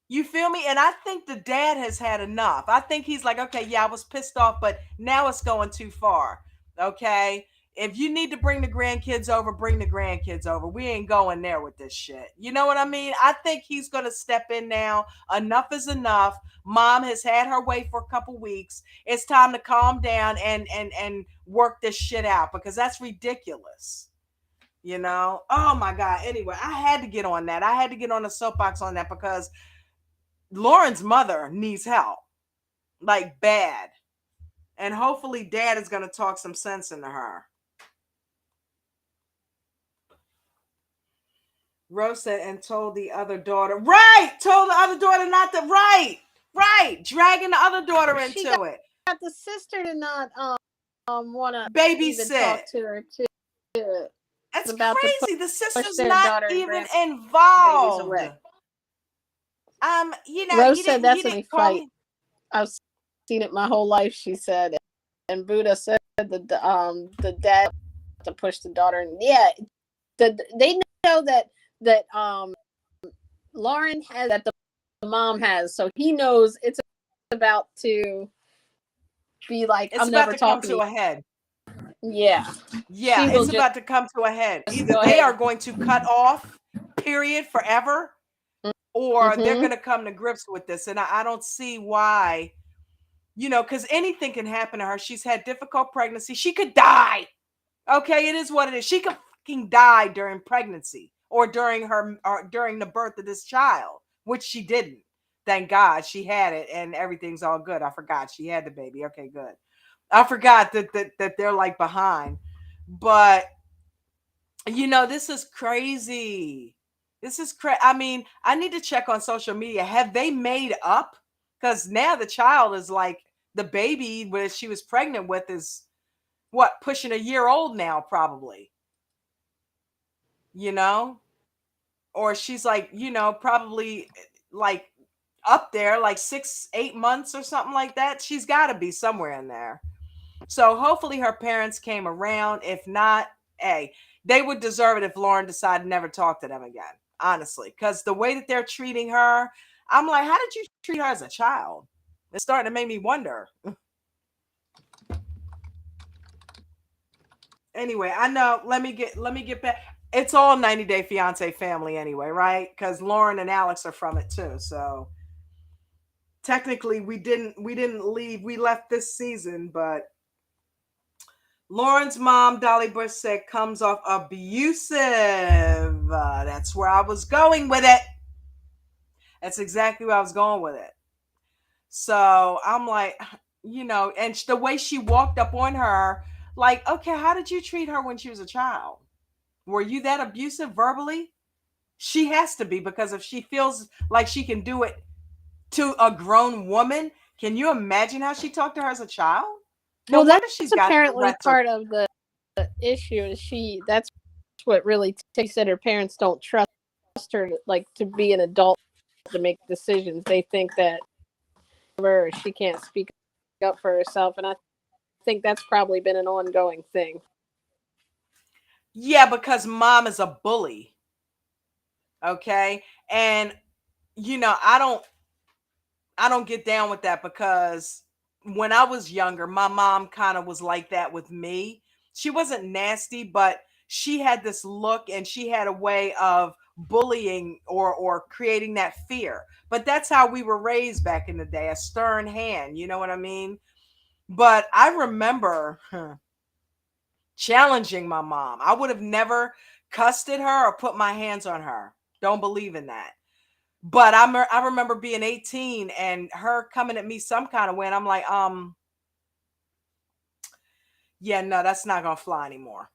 You feel me? And I think the dad has had enough. I think he's like, okay, yeah, I was pissed off, but now it's going too far. Okay. If you need to bring the grandkids over, bring the grandkids over. We ain't going there with this shit. You know what I mean? I think he's going to step in now. Enough is enough. Mom has had her way for a couple weeks. It's time to calm down and work this shit out because that's ridiculous. Oh my God. Anyway, I had to get on that. I had to get on a soapbox on that because Lauren's mother needs help, like bad. And hopefully dad is going to talk some sense into her. Rose said, and told the other daughter, told the other daughter not to, dragging the other daughter into it. Got the sister to not want to babysit. Talk to her too. That's crazy. The sister's not even involved. Rose said that's a fight. I've seen it my whole life, she said. And Buddha said the dad to push the daughter. And yeah, they know that Lauren has, that the mom has, so he knows it's about to be like, it's about to come to a head. Yeah, it's about to come to a head. Either they are going to cut off, period, forever, or they're going to come to grips with this. And I don't see why, because anything can happen to her. She's had difficult pregnancy. She could die. Okay, it is what it is. She could fucking die during pregnancy or during the birth of this child, which she didn't. Thank God she had it and everything's all good. I forgot she had the baby. Okay, good. I forgot that they're like behind. But this is crazy. This is crazy. I mean, I need to check on social media. Have they made up? Because now the child is like the baby where she was pregnant with is what, pushing a year old now, probably. You know? Or she's like, probably like up there, like 6-8 months or something like that. She's got to be somewhere in there. So hopefully her parents came around. If not, hey, they would deserve it if Lauren decided never to talk to them again, honestly. Because the way that they're treating her, I'm like, how did you treat her as a child? It's starting to make me wonder. Anyway, I know. Let me get back. It's all 90 Day Fiance family anyway, right? Because Lauren and Alex are from it too. So technically, we didn't leave. We left this season, but Lauren's mom, Dolly Brissett, comes off abusive. That's where I was going with it. That's exactly where I was going with it. So I'm like, and the way she walked up on her, like, okay, how did you treat her when she was a child? Were you that abusive verbally? She has to be, because if she feels like she can do it to a grown woman, can you imagine how she talked to her as a child? No Well, wonder that's she's got apparently Tourette's. part of the issue. Is that's what really takes it. Her parents don't trust her to be an adult to make decisions. They think that she can't speak up for herself, and I think that's probably been an ongoing thing. Yeah, because mom is a bully. Okay. And I don't get down with that, because when I was younger, my mom kind of was like that with me. She wasn't nasty, but she had this look and she had a way of bullying or creating that fear. But that's how we were raised back in the day, a stern hand, you know what I mean? But I remember challenging my mom. I would have never cussed at her or put my hands on her. Don't believe in that. But I remember being 18 and her coming at me some kind of way, and I'm like, yeah, no, that's not gonna fly anymore.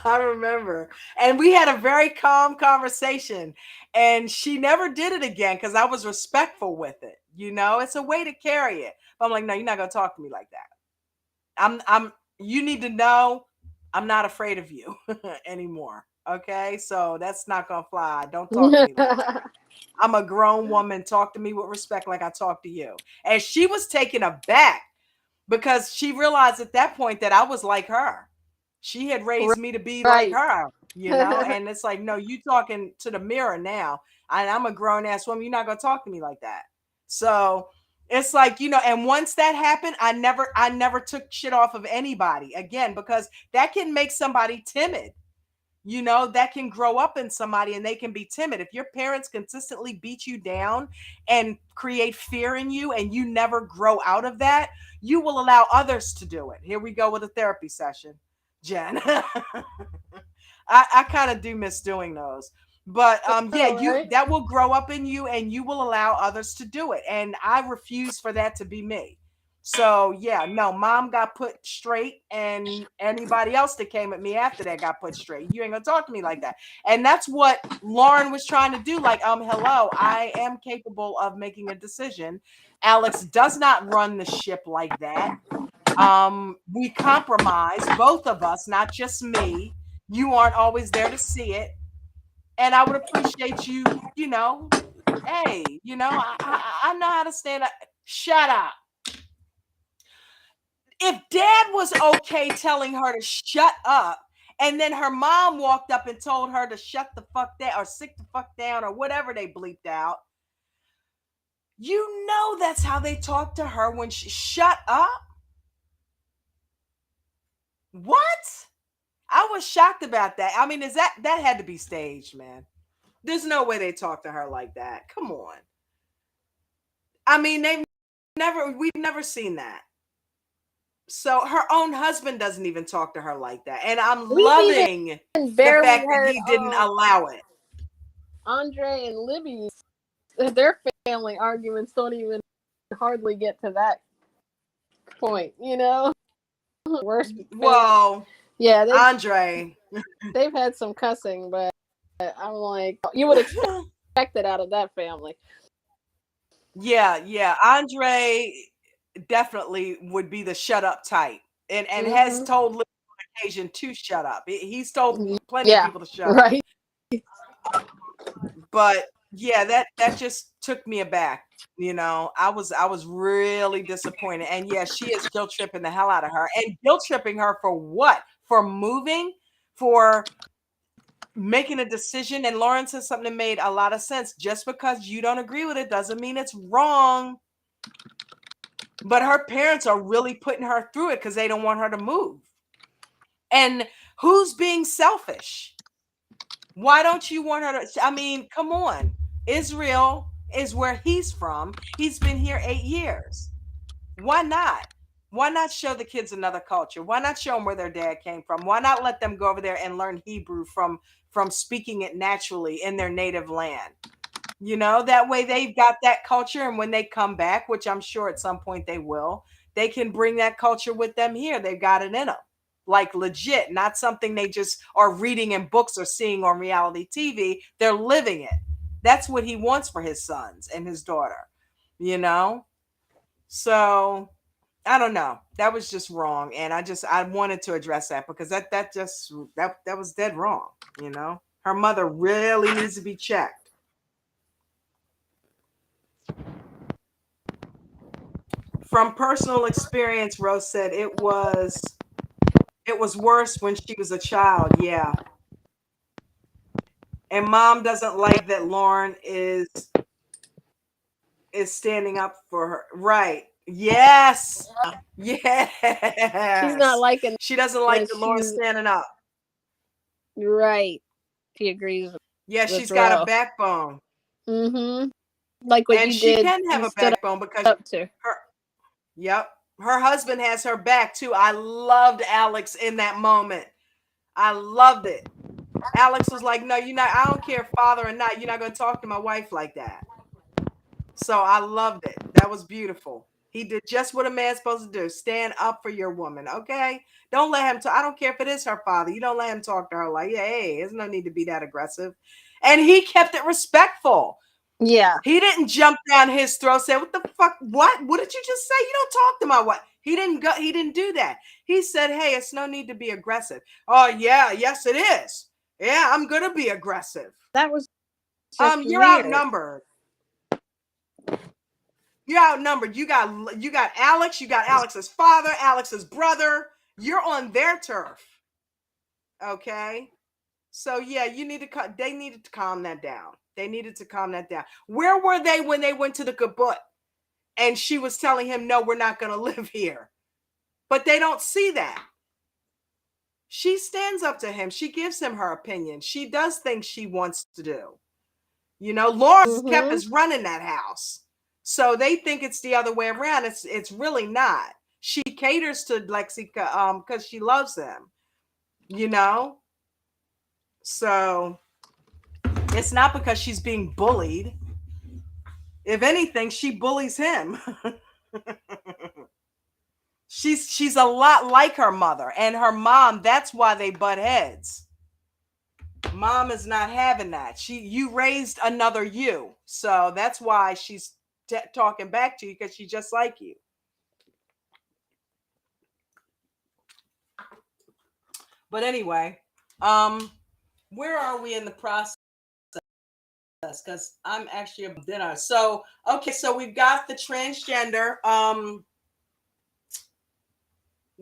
I remember. And we had a very calm conversation, and she never did it again because I was respectful with it. It's a way to carry it. But I'm like, no, you're not gonna talk to me like that. You need to know I'm not afraid of you anymore. Okay, so that's not gonna fly. Don't talk to me like that. I'm a grown woman. Talk to me with respect like I talk to you. And she was taken aback because she realized at that point that I was like her. She had raised me to be like Right. her, and it's like, no, you talking to the mirror now. I'm a grown ass woman. You're not gonna talk to me like that. So it's like, and once that happened, I never took shit off of anybody again, because that can make somebody timid. That can grow up in somebody and they can be timid. If your parents consistently beat you down and create fear in you and you never grow out of that, you will allow others to do it. Here we go with a therapy session, Jen. I kind of do miss doing those. But yeah, Right. that will grow up in you and you will allow others to do it. And I refuse for that to be me. So yeah, no, mom got put straight, and anybody else that came at me after that got put straight. You ain't gonna talk to me like that. And that's what Lauren was trying to do. Like, hello, I am capable of making a decision. Alex does not run the ship like that. We compromise, both of us, not just me. You aren't always there to see it. And I would appreciate you, hey, I know how to stand up. Shut up. If dad was okay telling her to shut up, and then her mom walked up and told her to shut the fuck down or sit the fuck down or whatever they bleeped out, that's how they talk to her when she shut up. What? I was shocked about that. I mean, that had to be staged, man. There's no way they talk to her like that. Come on. I mean, we've never seen that. So her own husband doesn't even talk to her like that. And I'm loving the fact that he didn't allow it. Andre and Libby, their family arguments don't even hardly get to that point, you know? Worst. Well, yeah, Andre. they've had some cussing, but I'm like, you would expect it out of that family. Yeah. Andre definitely would be the shut up type, and has told Libby on occasion to shut up. He's told plenty of people to shut up. Right. But yeah, that just took me aback. You know, I was really disappointed. And yeah, she is guilt tripping the hell out of her. And guilt tripping her for what? For moving? For making a decision? And Lauren said something that made a lot of sense. Just because you don't agree with it doesn't mean it's wrong. But her parents are really putting her through it because they don't want her to move. And who's being selfish? Why don't you want her to? I mean, come on. Israel is where he's from. He's been here 8 years. Why not? Why not show the kids another culture? Why not show them where their dad came from? Why not let them go over there and learn Hebrew from speaking it naturally in their native land? You know, that way they've got that culture, and when they come back, which I'm sure at some point they will, they can bring that culture with them here. They've got it in them. Like legit, not something they just are reading in books or seeing on reality TV. They're living it. That's what he wants for his sons and his daughter, you know? So I don't know. That was just wrong. And I wanted to address that because that was dead wrong, you know? Her mother really needs to be checked. From personal experience, Rose said it was worse when she was a child. Yeah. And mom doesn't like that Lauren is standing up for her. Right. Yes. Yes. She's not liking. She doesn't like that Lauren's standing up. Right. She agrees. Yeah, she's got a backbone. Like what and you she did. can have a backbone because up to her. Yep. Her husband has her back too. I loved Alex in that moment. I loved it. Alex was like, no, you're not. I don't care, father or not. You're not going to talk to my wife like that. So I loved it. That was beautiful. He did just what a man's supposed to do. Stand up for your woman, okay? Don't let him talk. I don't care if it is her father. You don't let him talk to her like, yeah, hey, there's no need to be that aggressive. And he kept it respectful. Yeah. He didn't jump down his throat, say, what the fuck? What did you just say? You don't talk to my wife. He didn't do that. He said, hey, it's no need to be aggressive. Oh, yeah, yes, it is. Yeah, I'm gonna be aggressive. That was you're outnumbered. You're outnumbered. You got Alex, you got Alex's father, Alex's brother. You're on their turf. Okay. So yeah, they needed to calm that down. They needed to calm that down. Where were they when they went to the kibbutz and she was telling him, no, we're not going to live here? But they don't see that. She stands up to him. She gives him her opinion. She does things she wants to do. You know, Lawrence kept us running that house. So they think it's the other way around. It's really not. She caters to Lexica because she loves him, you know? So it's not because she's being bullied. If anything, she bullies him. She's a lot like her mother and her mom. That's why they butt heads. Mom is not having that. You raised another you. So that's why she's talking back to you, because she's just like you. But anyway, where are we in the process? Because I'm actually at dinner. So, okay, so we've got the transgender,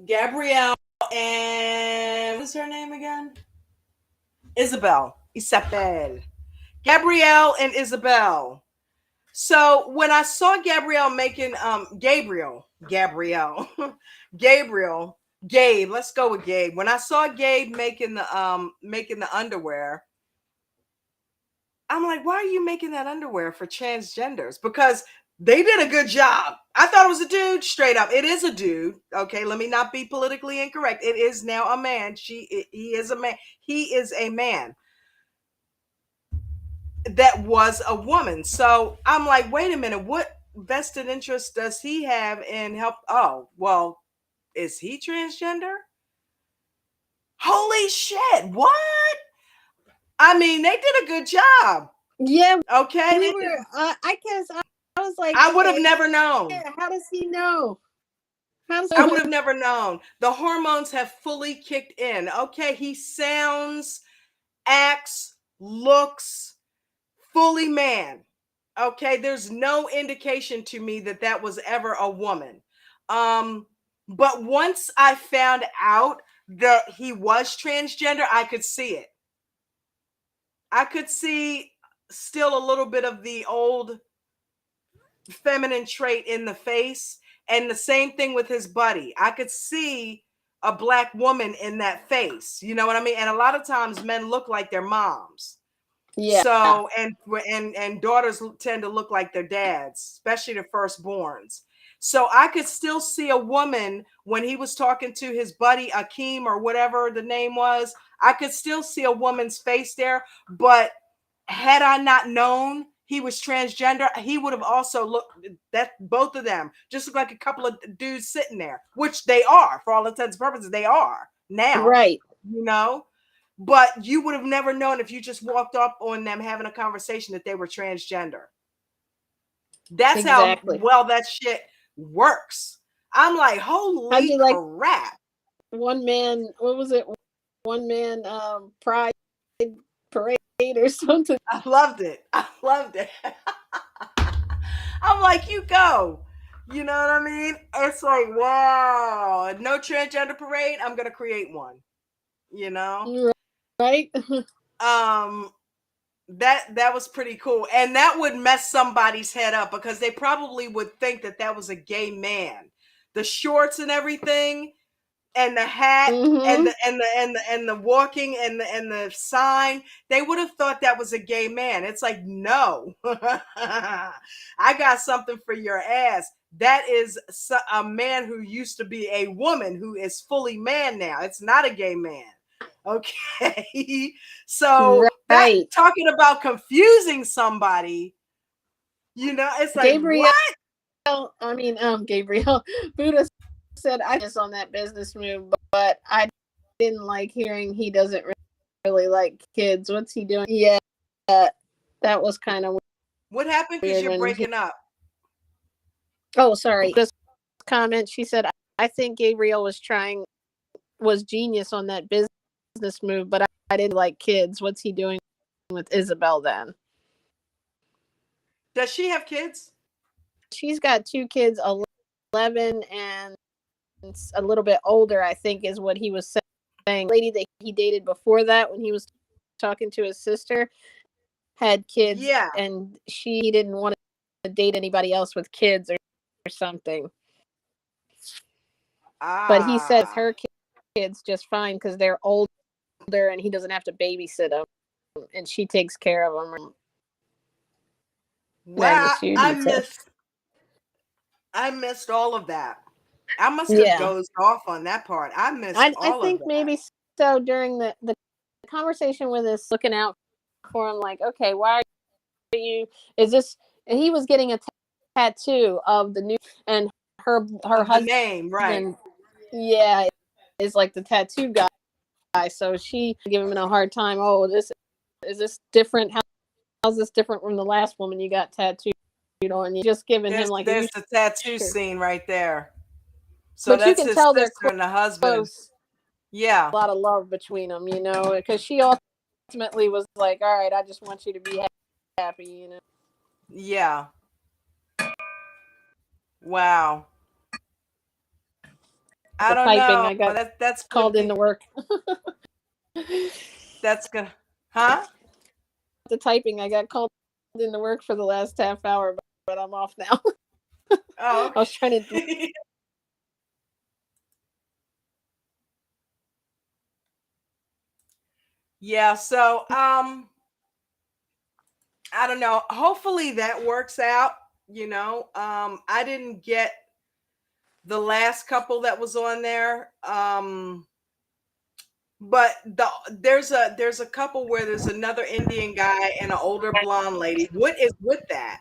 Gabrielle, and what's her name again? Isabel. Gabrielle and Isabel. So when I saw Gabrielle making Gabe, let's go with Gabe. When I saw Gabe making the underwear, I'm like, why are you making that underwear for transgenders? Because they did a good job. I thought it was a dude, straight up. It is a dude. Okay, let me not be politically incorrect. It is now a man. He is a man. He is a man. that was a woman. So I'm like, wait a minute, what vested interest does he have in help? Oh, well, is he transgender? Holy shit, what? I mean, they did a good job. Yeah, Okay. we were. I guess I was like, I would have okay, never known. how does he know? I would have never known. The hormones have fully kicked in. Okay, he sounds, acts, looks fully man. Okay, there's no indication to me that that was ever a woman. But once I found out that he was transgender, I could see it. I could see still a little bit of the old feminine trait in the face, and the same thing with his buddy. I could see a black woman in that face. You know what I mean? And a lot of times men look like their moms. Yeah. So and daughters tend to look like their dads, especially the firstborns. So I could still see a woman when he was talking to his buddy Akeem or whatever the name was. I could still see a woman's face there, but had I not known he was transgender, he would have also looked that both of them just look like a couple of dudes sitting there, which they are for all intents and purposes. They are now, Right. you know, but you would have never known if you just walked up on them having a conversation that they were transgender. That's Exactly. how well that shit works. I'm like, How'd holy you like crap. one man? What was it? One man pride parade or something. I loved it. I loved it. I'm like, you go. You know what I mean? It's like, wow, no transgender parade. I'm gonna create one. You know, Right. that was pretty cool, and that would mess somebody's head up because they probably would think that that was a gay man. The shorts and everything, and the hat, and Mm-hmm. the walking, and the sign, they would have thought that was a gay man. It's like, no. I got something for your ass. That is a man who used to be a woman who is fully man now. It's not a gay man. Okay. So that, Right. talking about confusing somebody, it's like, Gabriel. what? I mean, Gabriel Buddha said I just on that business move, but I didn't like hearing he doesn't really like kids. What's he doing? Yeah, that was kind of What happened? Because you're breaking up. Oh, sorry. This comment, she said, I think Gabriel was genius on that business move, but I didn't like kids. What's he doing with Isabel then? Does she have kids? She's got 2 kids, 11 and a little bit older, I think is what he was saying. The lady that he dated before that, when he was talking to his sister, had kids. Yeah. And he didn't want to date anybody else with kids or something. But he says her kids just fine because they're older and he doesn't have to babysit them, and she takes care of them. Wow, I missed all of that. I must have dozed off on that part. I missed all of that. I think maybe so. During the conversation with us, looking out for him, like, okay, why are you? Is this? And he was getting a tattoo of the new and her husband name, right? Yeah, is like the tattoo guy. So she giving him a hard time. Oh, is this different? How's this different from the last woman you got tattooed on? And you just giving him like there's the tattoo scene right there. So but that's you can his tell sister they're and the husband. Close. Yeah, a lot of love between them, because she ultimately was like, "All right, I just want you to be happy," Yeah. Wow. I don't typing, know. I got That's called into work. That's good. Huh? The typing, I got called into work for the last half hour, but I'm off now. Oh, okay. I was trying to. Yeah. So, I don't know. Hopefully that works out. I didn't get the last couple that was on there. But there's a couple where there's another Indian guy and an older blonde lady. What is with that?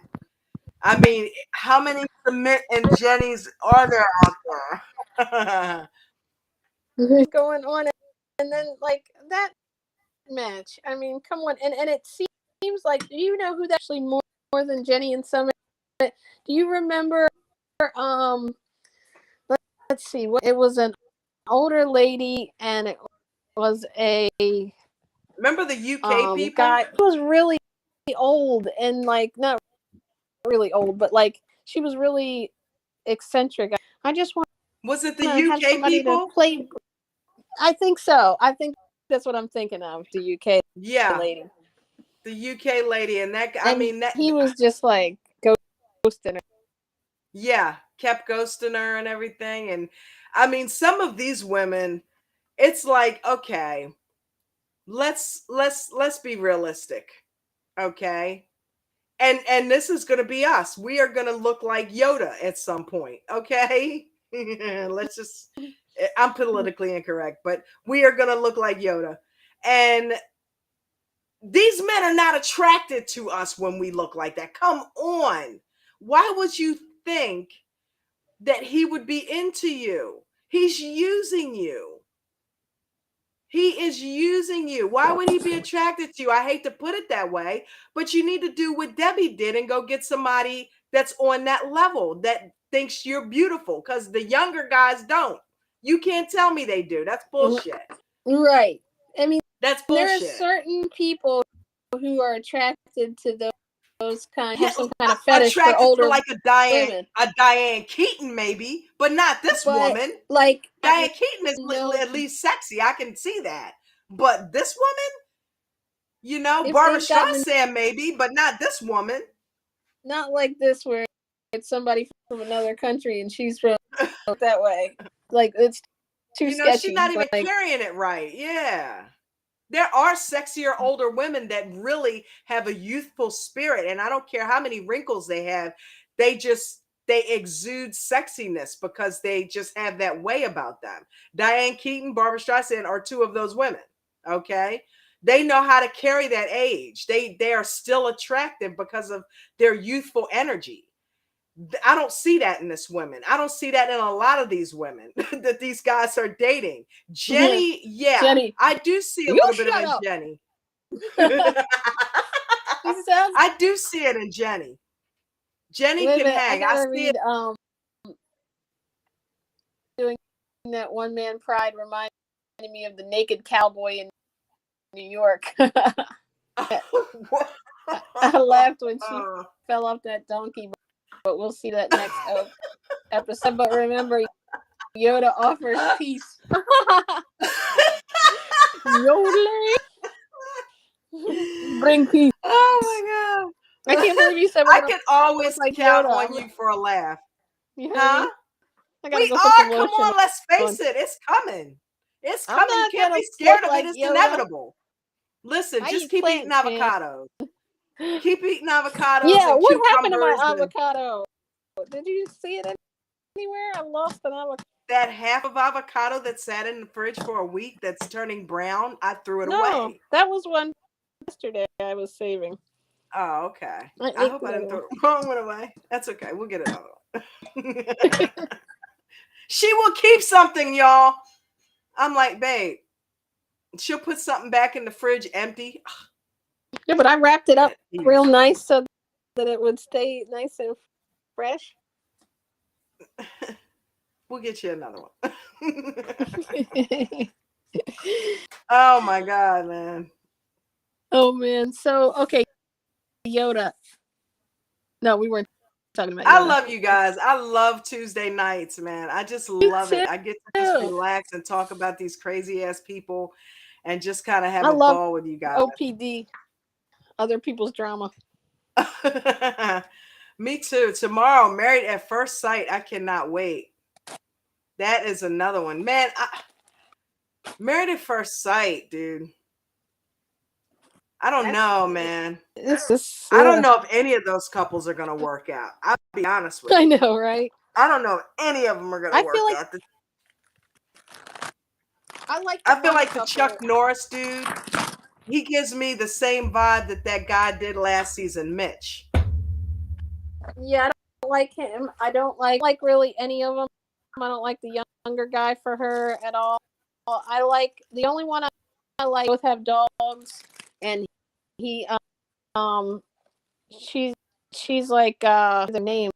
I mean, how many Submit and Jennies are there out there? Going on, and then like that match. I mean, come on, and it seems like, do you know who's actually more than Jenny and Summit? Do you remember? Um, let's see. What it was, an older lady, and it was a Remember the UK people? guy who was really old, and like not really old, but like she was really eccentric. I just want Was it the to have UK somebody people? to play. I think so. I think that's what I'm thinking of. The UK Yeah, lady. the UK lady, and that I And mean that he was just like ghosting her. yeah, kept ghosting her and everything. And I mean, some of these women, it's like, okay, let's be realistic, okay? And this is going to be us. We are going to look like Yoda at some point, okay? Let's just, I'm politically incorrect, but we are going to look like Yoda. And these men are not attracted to us when we look like that. Come on. Why would you think that he would be into you? He's using you. He is using you. Why would he be attracted to you? I hate to put it that way, but you need to do what Debbie did and go get somebody that's on that level that thinks you're beautiful, because the younger guys don't. You can't tell me they do. That's bullshit. Right. I mean, That's there are bullshit. certain people who are attracted to those kind, Yeah, have some kind of fetish for attracted older to like women. a Diane Keaton maybe, but not this But woman. like Diane Keaton is no, at least sexy. I can see that. But this woman, you know, if Barbara they've gotten Streisand maybe, but not this woman. not like this where it's somebody from another country and she's from that way. Like it's too You know, sketchy. she's not even Like, carrying it right. Yeah. There are sexier older women that really have a youthful spirit, and I don't care how many wrinkles they have, they exude sexiness because they just have that way about them. Diane Keaton, Barbara Streisand are two of those women. Okay. They know how to carry that age. They are still attractive because of their youthful energy. I don't see that in this women. I don't see that in a lot of these women that these guys are dating. Jenny, yeah, Jenny, I do see a you little bit of shut it in up. Jenny. She sounds. I do see it in Jenny. Jenny Wait a can minute, hang. I I gotta see it. read. Doing that one man pride reminded me of the naked cowboy in New York. I laughed when she fell off that donkey, but we'll see that next episode. But remember, Yoda offers peace. Yodeling. Bring peace. Oh my god! I can't believe you said I can always like count Yoda. on you for a laugh. You know what I mean? I gotta We go put some are. Come lotion on, let's face on. it. It's coming. It's I'm coming. You not can't gonna be scared look of like it. It's Yoda. inevitable. Listen, I just eat keep eating plants, man. avocados. Keep eating avocados Yeah, and what happened to my cucumbers. avocado? Did you see it anywhere? I lost an avocado. That half of avocado that sat in the fridge for a week that's turning brown, I threw it away. That was one yesterday I was saving. Oh, okay. I I hope I didn't throw the wrong one away. That's okay. We'll get another one. She will keep something, y'all. I'm like, babe, she'll put something back in the fridge empty. Yeah, but I wrapped it up real nice so that it would stay nice and fresh. We'll get you another one. Oh my god, man. Oh man. So okay, Yoda. No, we weren't talking about Yoda. I love you guys. I love Tuesday nights, man. I just love it. I get to just relax and talk about these crazy ass people and just kind of have a ball with you guys. OPD, other people's drama. Me too. Tomorrow, Married at First Sight. I cannot wait. That is another one, man. Married at First Sight, dude. I don't know, man. I don't know if any of those couples are gonna work out. I'll be honest with you. I know, right? I don't know if any of them are gonna work out. I like. I feel like the Chuck Norris dude. He gives me the same vibe that guy did last season, Mitch. Yeah, I don't like him. I don't like really any of them. I don't like the younger guy for her at all. I like the only one I like. Both have dogs, and he she's like the names.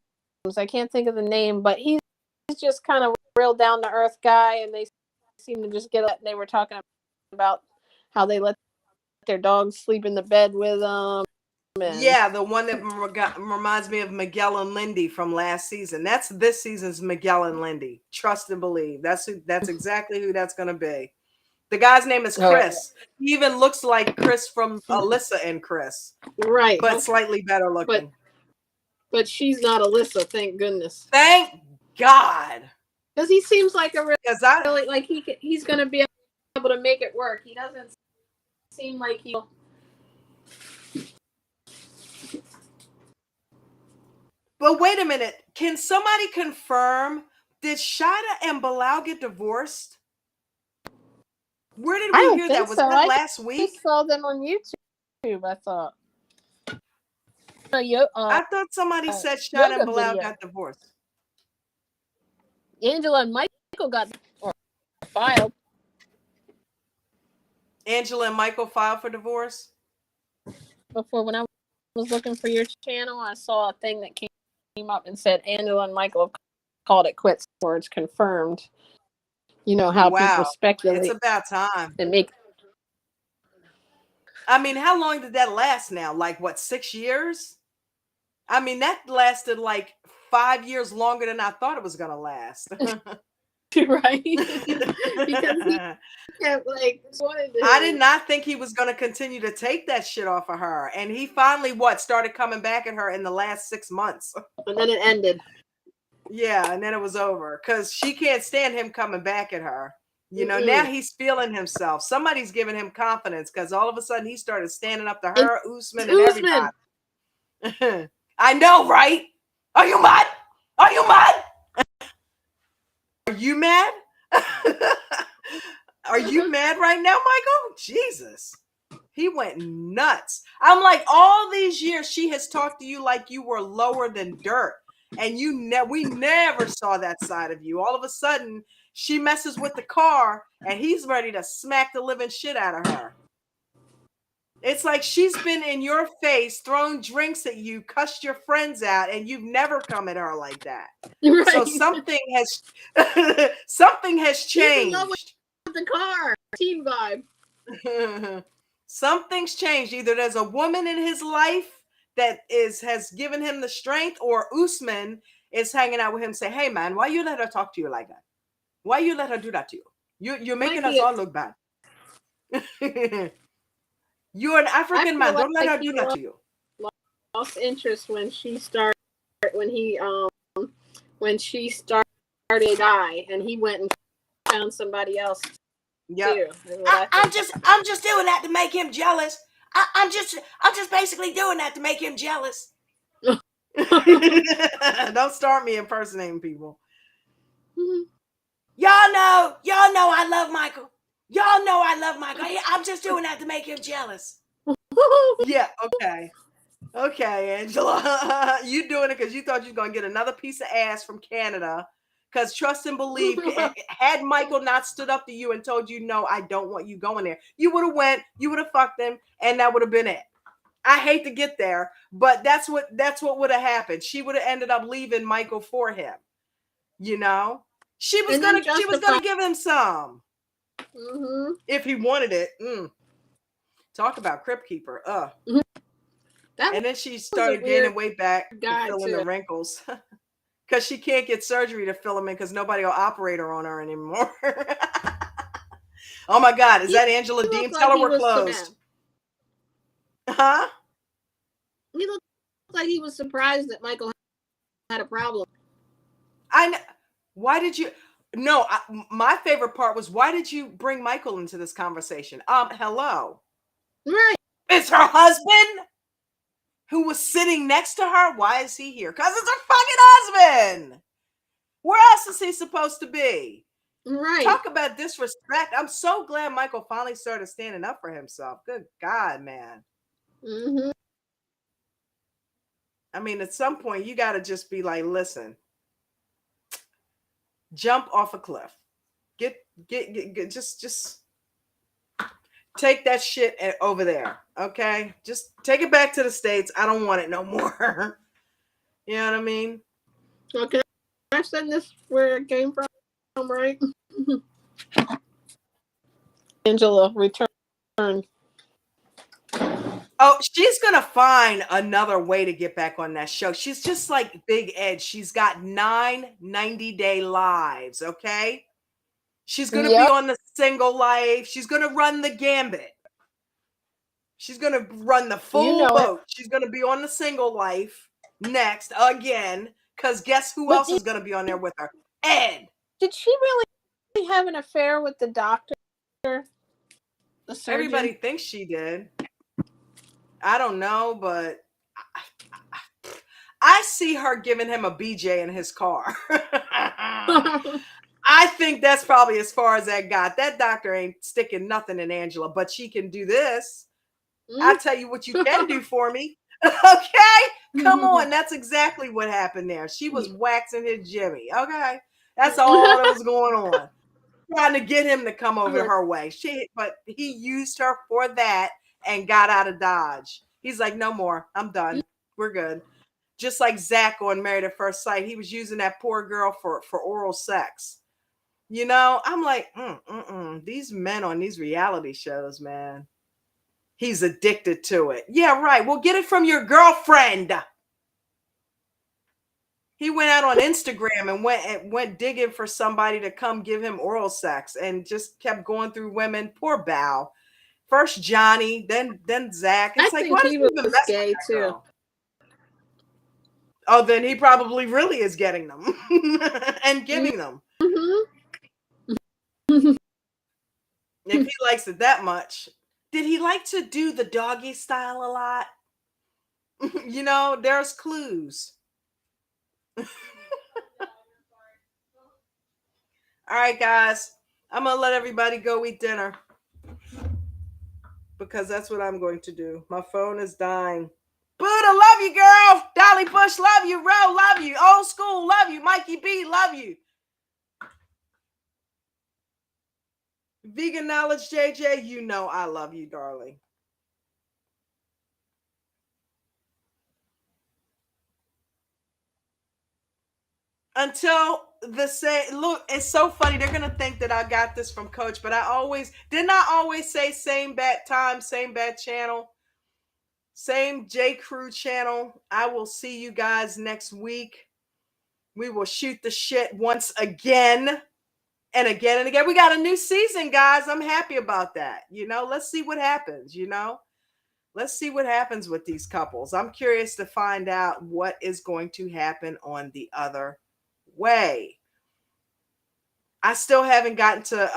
I can't think of the name, but he's just kind of real down to earth guy, and they seem to just get it. They were talking about how they let their dogs sleep in the bed with them. Yeah, the one that reminds me of Miguel and Lindy from last season. That's this season's Miguel and Lindy. Trust and believe. That's exactly who that's going to be. The guy's name is Chris. He even looks like Chris from Alyssa and Chris. Right. But slightly better looking. But she's not Alyssa, thank goodness. Thank God. Because he seems like a really like he's going to be able to make it work. He doesn't seem like he. But wait a minute. Can somebody confirm, did Shida and Bilal get divorced? Where did we hear that? Was that last week? I saw them on YouTube, I thought. I thought somebody said Shida and Bilal got divorced. Angela and Michael got filed. Angela and Michael filed for divorce? Before, when I was looking for your channel, I saw a thing that came up and said Angela and Michael have called it quits, or it's confirmed. You know how people speculate. It's about time. And make. I mean, how long did that last now? Like, what, 6 years? I mean, that lasted like 5 years longer than I thought it was going to last. Right? Because he kept, like, I did not think he was going to continue to take that shit off of her. And he finally, started coming back at her in the last 6 months. And then it ended. Yeah, and then it was over. Because she can't stand him coming back at her. You know, now he's feeling himself. Somebody's giving him confidence because all of a sudden he started standing up to her, Usman, and everybody. I know, right? Are you mad? Are you mad? Are you mad? Are you mad right now, Michael? Jesus. He went nuts. I'm like, all these years she has talked to you like you were lower than dirt. And we never saw that side of you. All of a sudden, she messes with the car and he's ready to smack the living shit out of her. It's like she's been in your face, thrown drinks at you, cussed your friends out, and you've never come at her like that. Right. So something has changed. He's in love with the car. Team vibe. Something's changed. Either there's a woman in his life that has given him the strength, or Usman is hanging out with him saying, hey man, why you let her talk to you like that? Why you let her do that to you? You're making us all look bad. You're an African man. Don't let her do that to you. Lost interest when she started die, and he went and found somebody else. Yeah. I'm just doing that to make him jealous. I'm just basically doing that to make him jealous. Don't start me impersonating people. Mm-hmm. Y'all know I love Michael. Y'all know I love Michael. I'm just doing that to make him jealous. Yeah, okay, Angela. You doing it because you thought you were going to get another piece of ass from Canada. Because trust and believe, had Michael not stood up to you and told you, no, I don't want you going there, you would have went, you would have fucked him, and that would have been it. I hate to get there, but that's what would have happened. She would have ended up leaving Michael for him. You know? She was gonna give him some. Mm-hmm. If he wanted it. Talk about Crypt Keeper. Mm-hmm. And then she started gaining weight back, filling the wrinkles. Because she can't get surgery to fill them in because nobody will operate her on her anymore. Oh my God. Is that Angela Dean? Tell her we're closed. Huh? He looked like he was surprised that Michael had a problem. I know. Why did you... No, my favorite part was, why did you bring Michael into this conversation? Hello. Right. It's her husband who was sitting next to her. Why is he here? Because it's her fucking husband. Where else is he supposed to be? Right. Talk about disrespect. I'm so glad Michael finally started standing up for himself. Good God, man. Mm-hmm. I mean, at some point, you got to just be like, listen, jump off a cliff. Get just take that shit over there. Okay. Just take it back to the States. I don't want it no more. You know what I mean? So can I send this where it came from, right? Angela returned. Oh, she's going to find another way to get back on that show. She's just like Big Ed. She's got 9 90-day lives, okay? She's going to be Yep. on the single life. She's going to run the gambit. She's going to run the You full know it. boat. She's going to be on the single life next again, because guess who But else is going to be on there with her? Ed. did she really have an affair with the doctor? The surgeon? Everybody thinks she did. I don't know, but I see her giving him a BJ in his car. I think that's probably as far as that got. That doctor ain't sticking nothing in Angela, but she can do this. I'll tell you what you can do for me. Okay? Come on. That's exactly what happened there. She was waxing his Jimmy. Okay? That's all that was going on. Trying to get him to come over her way. But he used her for that and got out of Dodge. He's like, no more. I'm done. We're good. Just like Zach on Married at First Sight. He was using that poor girl for oral sex. You know, I'm like, these men on these reality shows, man. He's addicted to it. Yeah, right. Well, get it from your girlfriend. He went out on Instagram and went digging for somebody to come give him oral sex and just kept going through women. Poor Bow. First Johnny, then Zach. It's I like, think why does he he even was mess gay with that too. girl? Oh, then he probably really is getting them and giving them. If he likes it that much. Did he like to do the doggy style a lot? You know, there's clues. All right, guys. I'm going to let everybody go eat dinner because that's what I'm going to do. My phone is dying. Buddha, love you, girl. Dolly Bush, love you. Ro, love you. Old school, love you. Mikey B, love you. Vegan Knowledge JJ, you know I love you, darling. Until the say, look, it's so funny. They're gonna think that I got this from Coach, but I always say same bat time, same bat channel, same J Crew channel. I will see you guys next week. We will shoot the shit once again and again and again. We got a new season, guys. I'm happy about that. You know, let's see what happens. You know, let's see what happens with these couples. I'm curious to find out what is going to happen on the other way. I still haven't gotten to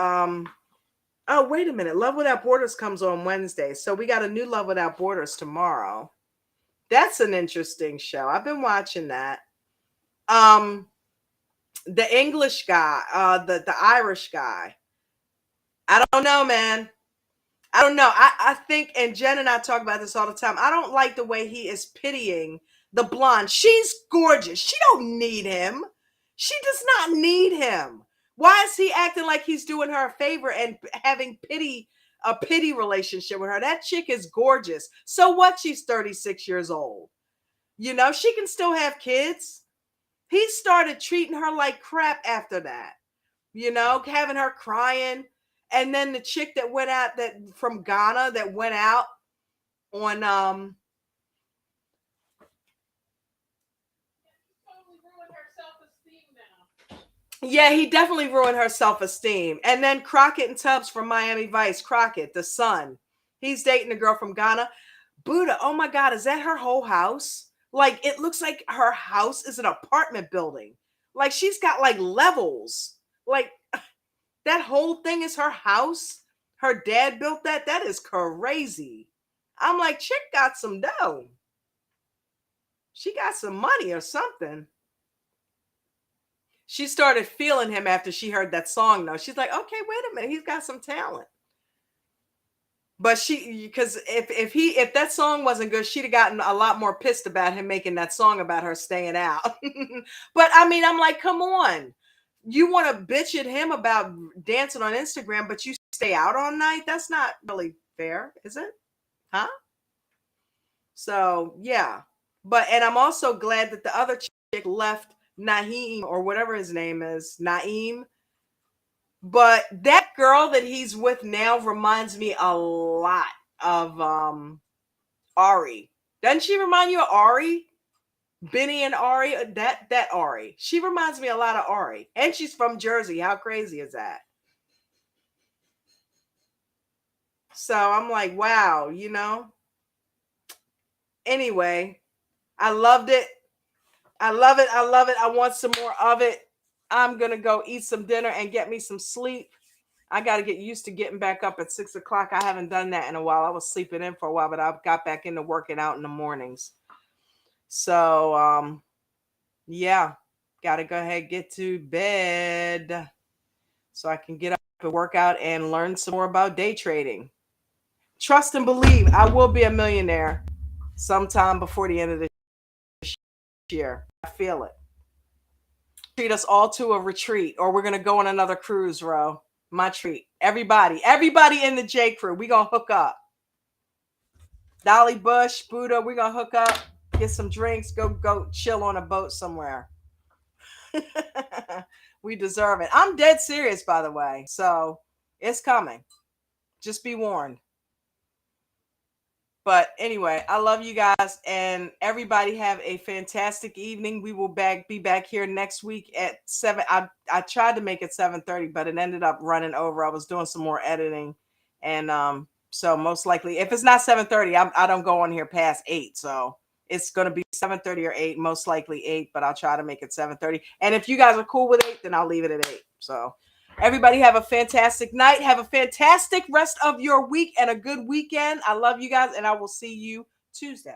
oh, wait a minute. Love Without Borders comes on Wednesday. So we got a new Love Without Borders tomorrow. That's an interesting show. I've been watching that. The English guy, the Irish guy. I don't know, man. I don't know. I think, and Jen and I talk about this all the time. I don't like the way he is pitying the blonde. She's gorgeous. She don't need him. She does not need him. Why is he acting like he's doing her a favor and having a pity relationship with her? That chick is gorgeous. So what? She's 36 years old. You know, she can still have kids. He started treating her like crap after that. You know, having her crying. And then the chick that went out that from Ghana that went out on yeah, he definitely ruined her self-esteem. And then Crockett and Tubbs from Miami Vice, Crockett, the son. He's dating a girl from Ghana. Buddha, oh my God, is that her whole house? Like, it looks like her house is an apartment building. Like, she's got like levels. Like, that whole thing is her house. Her dad built that. That is crazy. I'm like, chick got some dough. She got some money or something. She started feeling him after she heard that song, though. She's like, okay, wait a minute, he's got some talent. But because if that song wasn't good, she'd have gotten a lot more pissed about him making that song about her staying out. But I mean, I'm like, come on. You want to bitch at him about dancing on Instagram, but you stay out all night? That's not really fair, is it? Huh? So yeah. And I'm also glad that the other chick left Naeem, or whatever his name is, Naeem. But that girl that he's with now reminds me a lot of Ari. Doesn't she remind you of Ari? Benny and Ari, that Ari. She reminds me a lot of Ari. And she's from Jersey. How crazy is that? So I'm like, wow, you know. Anyway, I loved it. I love it. I love it. I want some more of it. I'm going to go eat some dinner and get me some sleep. I got to get used to getting back up at 6 o'clock. I haven't done that in a while. I was sleeping in for a while, but I got back into working out in the mornings. So, yeah, got to go ahead and get to bed so I can get up and work out and learn some more about day trading. Trust and believe, I will be a millionaire sometime before the end of this year. I feel it. Treat us all to a retreat, or we're going to go on another cruise, Ro. My treat. Everybody in the J crew, we going to hook up. Dolly Bush, Buddha, we're going to hook up, get some drinks, go chill on a boat somewhere. We deserve it. I'm dead serious, by the way. So it's coming. Just be warned. But anyway, I love you guys, and everybody have a fantastic evening. We will be back here next week at 7. I tried to make it 7:30, but it ended up running over. I was doing some more editing, and so most likely, if it's not 7:30, I don't go on here past 8. So it's going to be 7:30 or 8, most likely 8, but I'll try to make it 7:30. And if you guys are cool with 8, then I'll leave it at 8. So everybody have a fantastic night. Have a fantastic rest of your week and a good weekend. I love you guys, and I will see you Tuesday.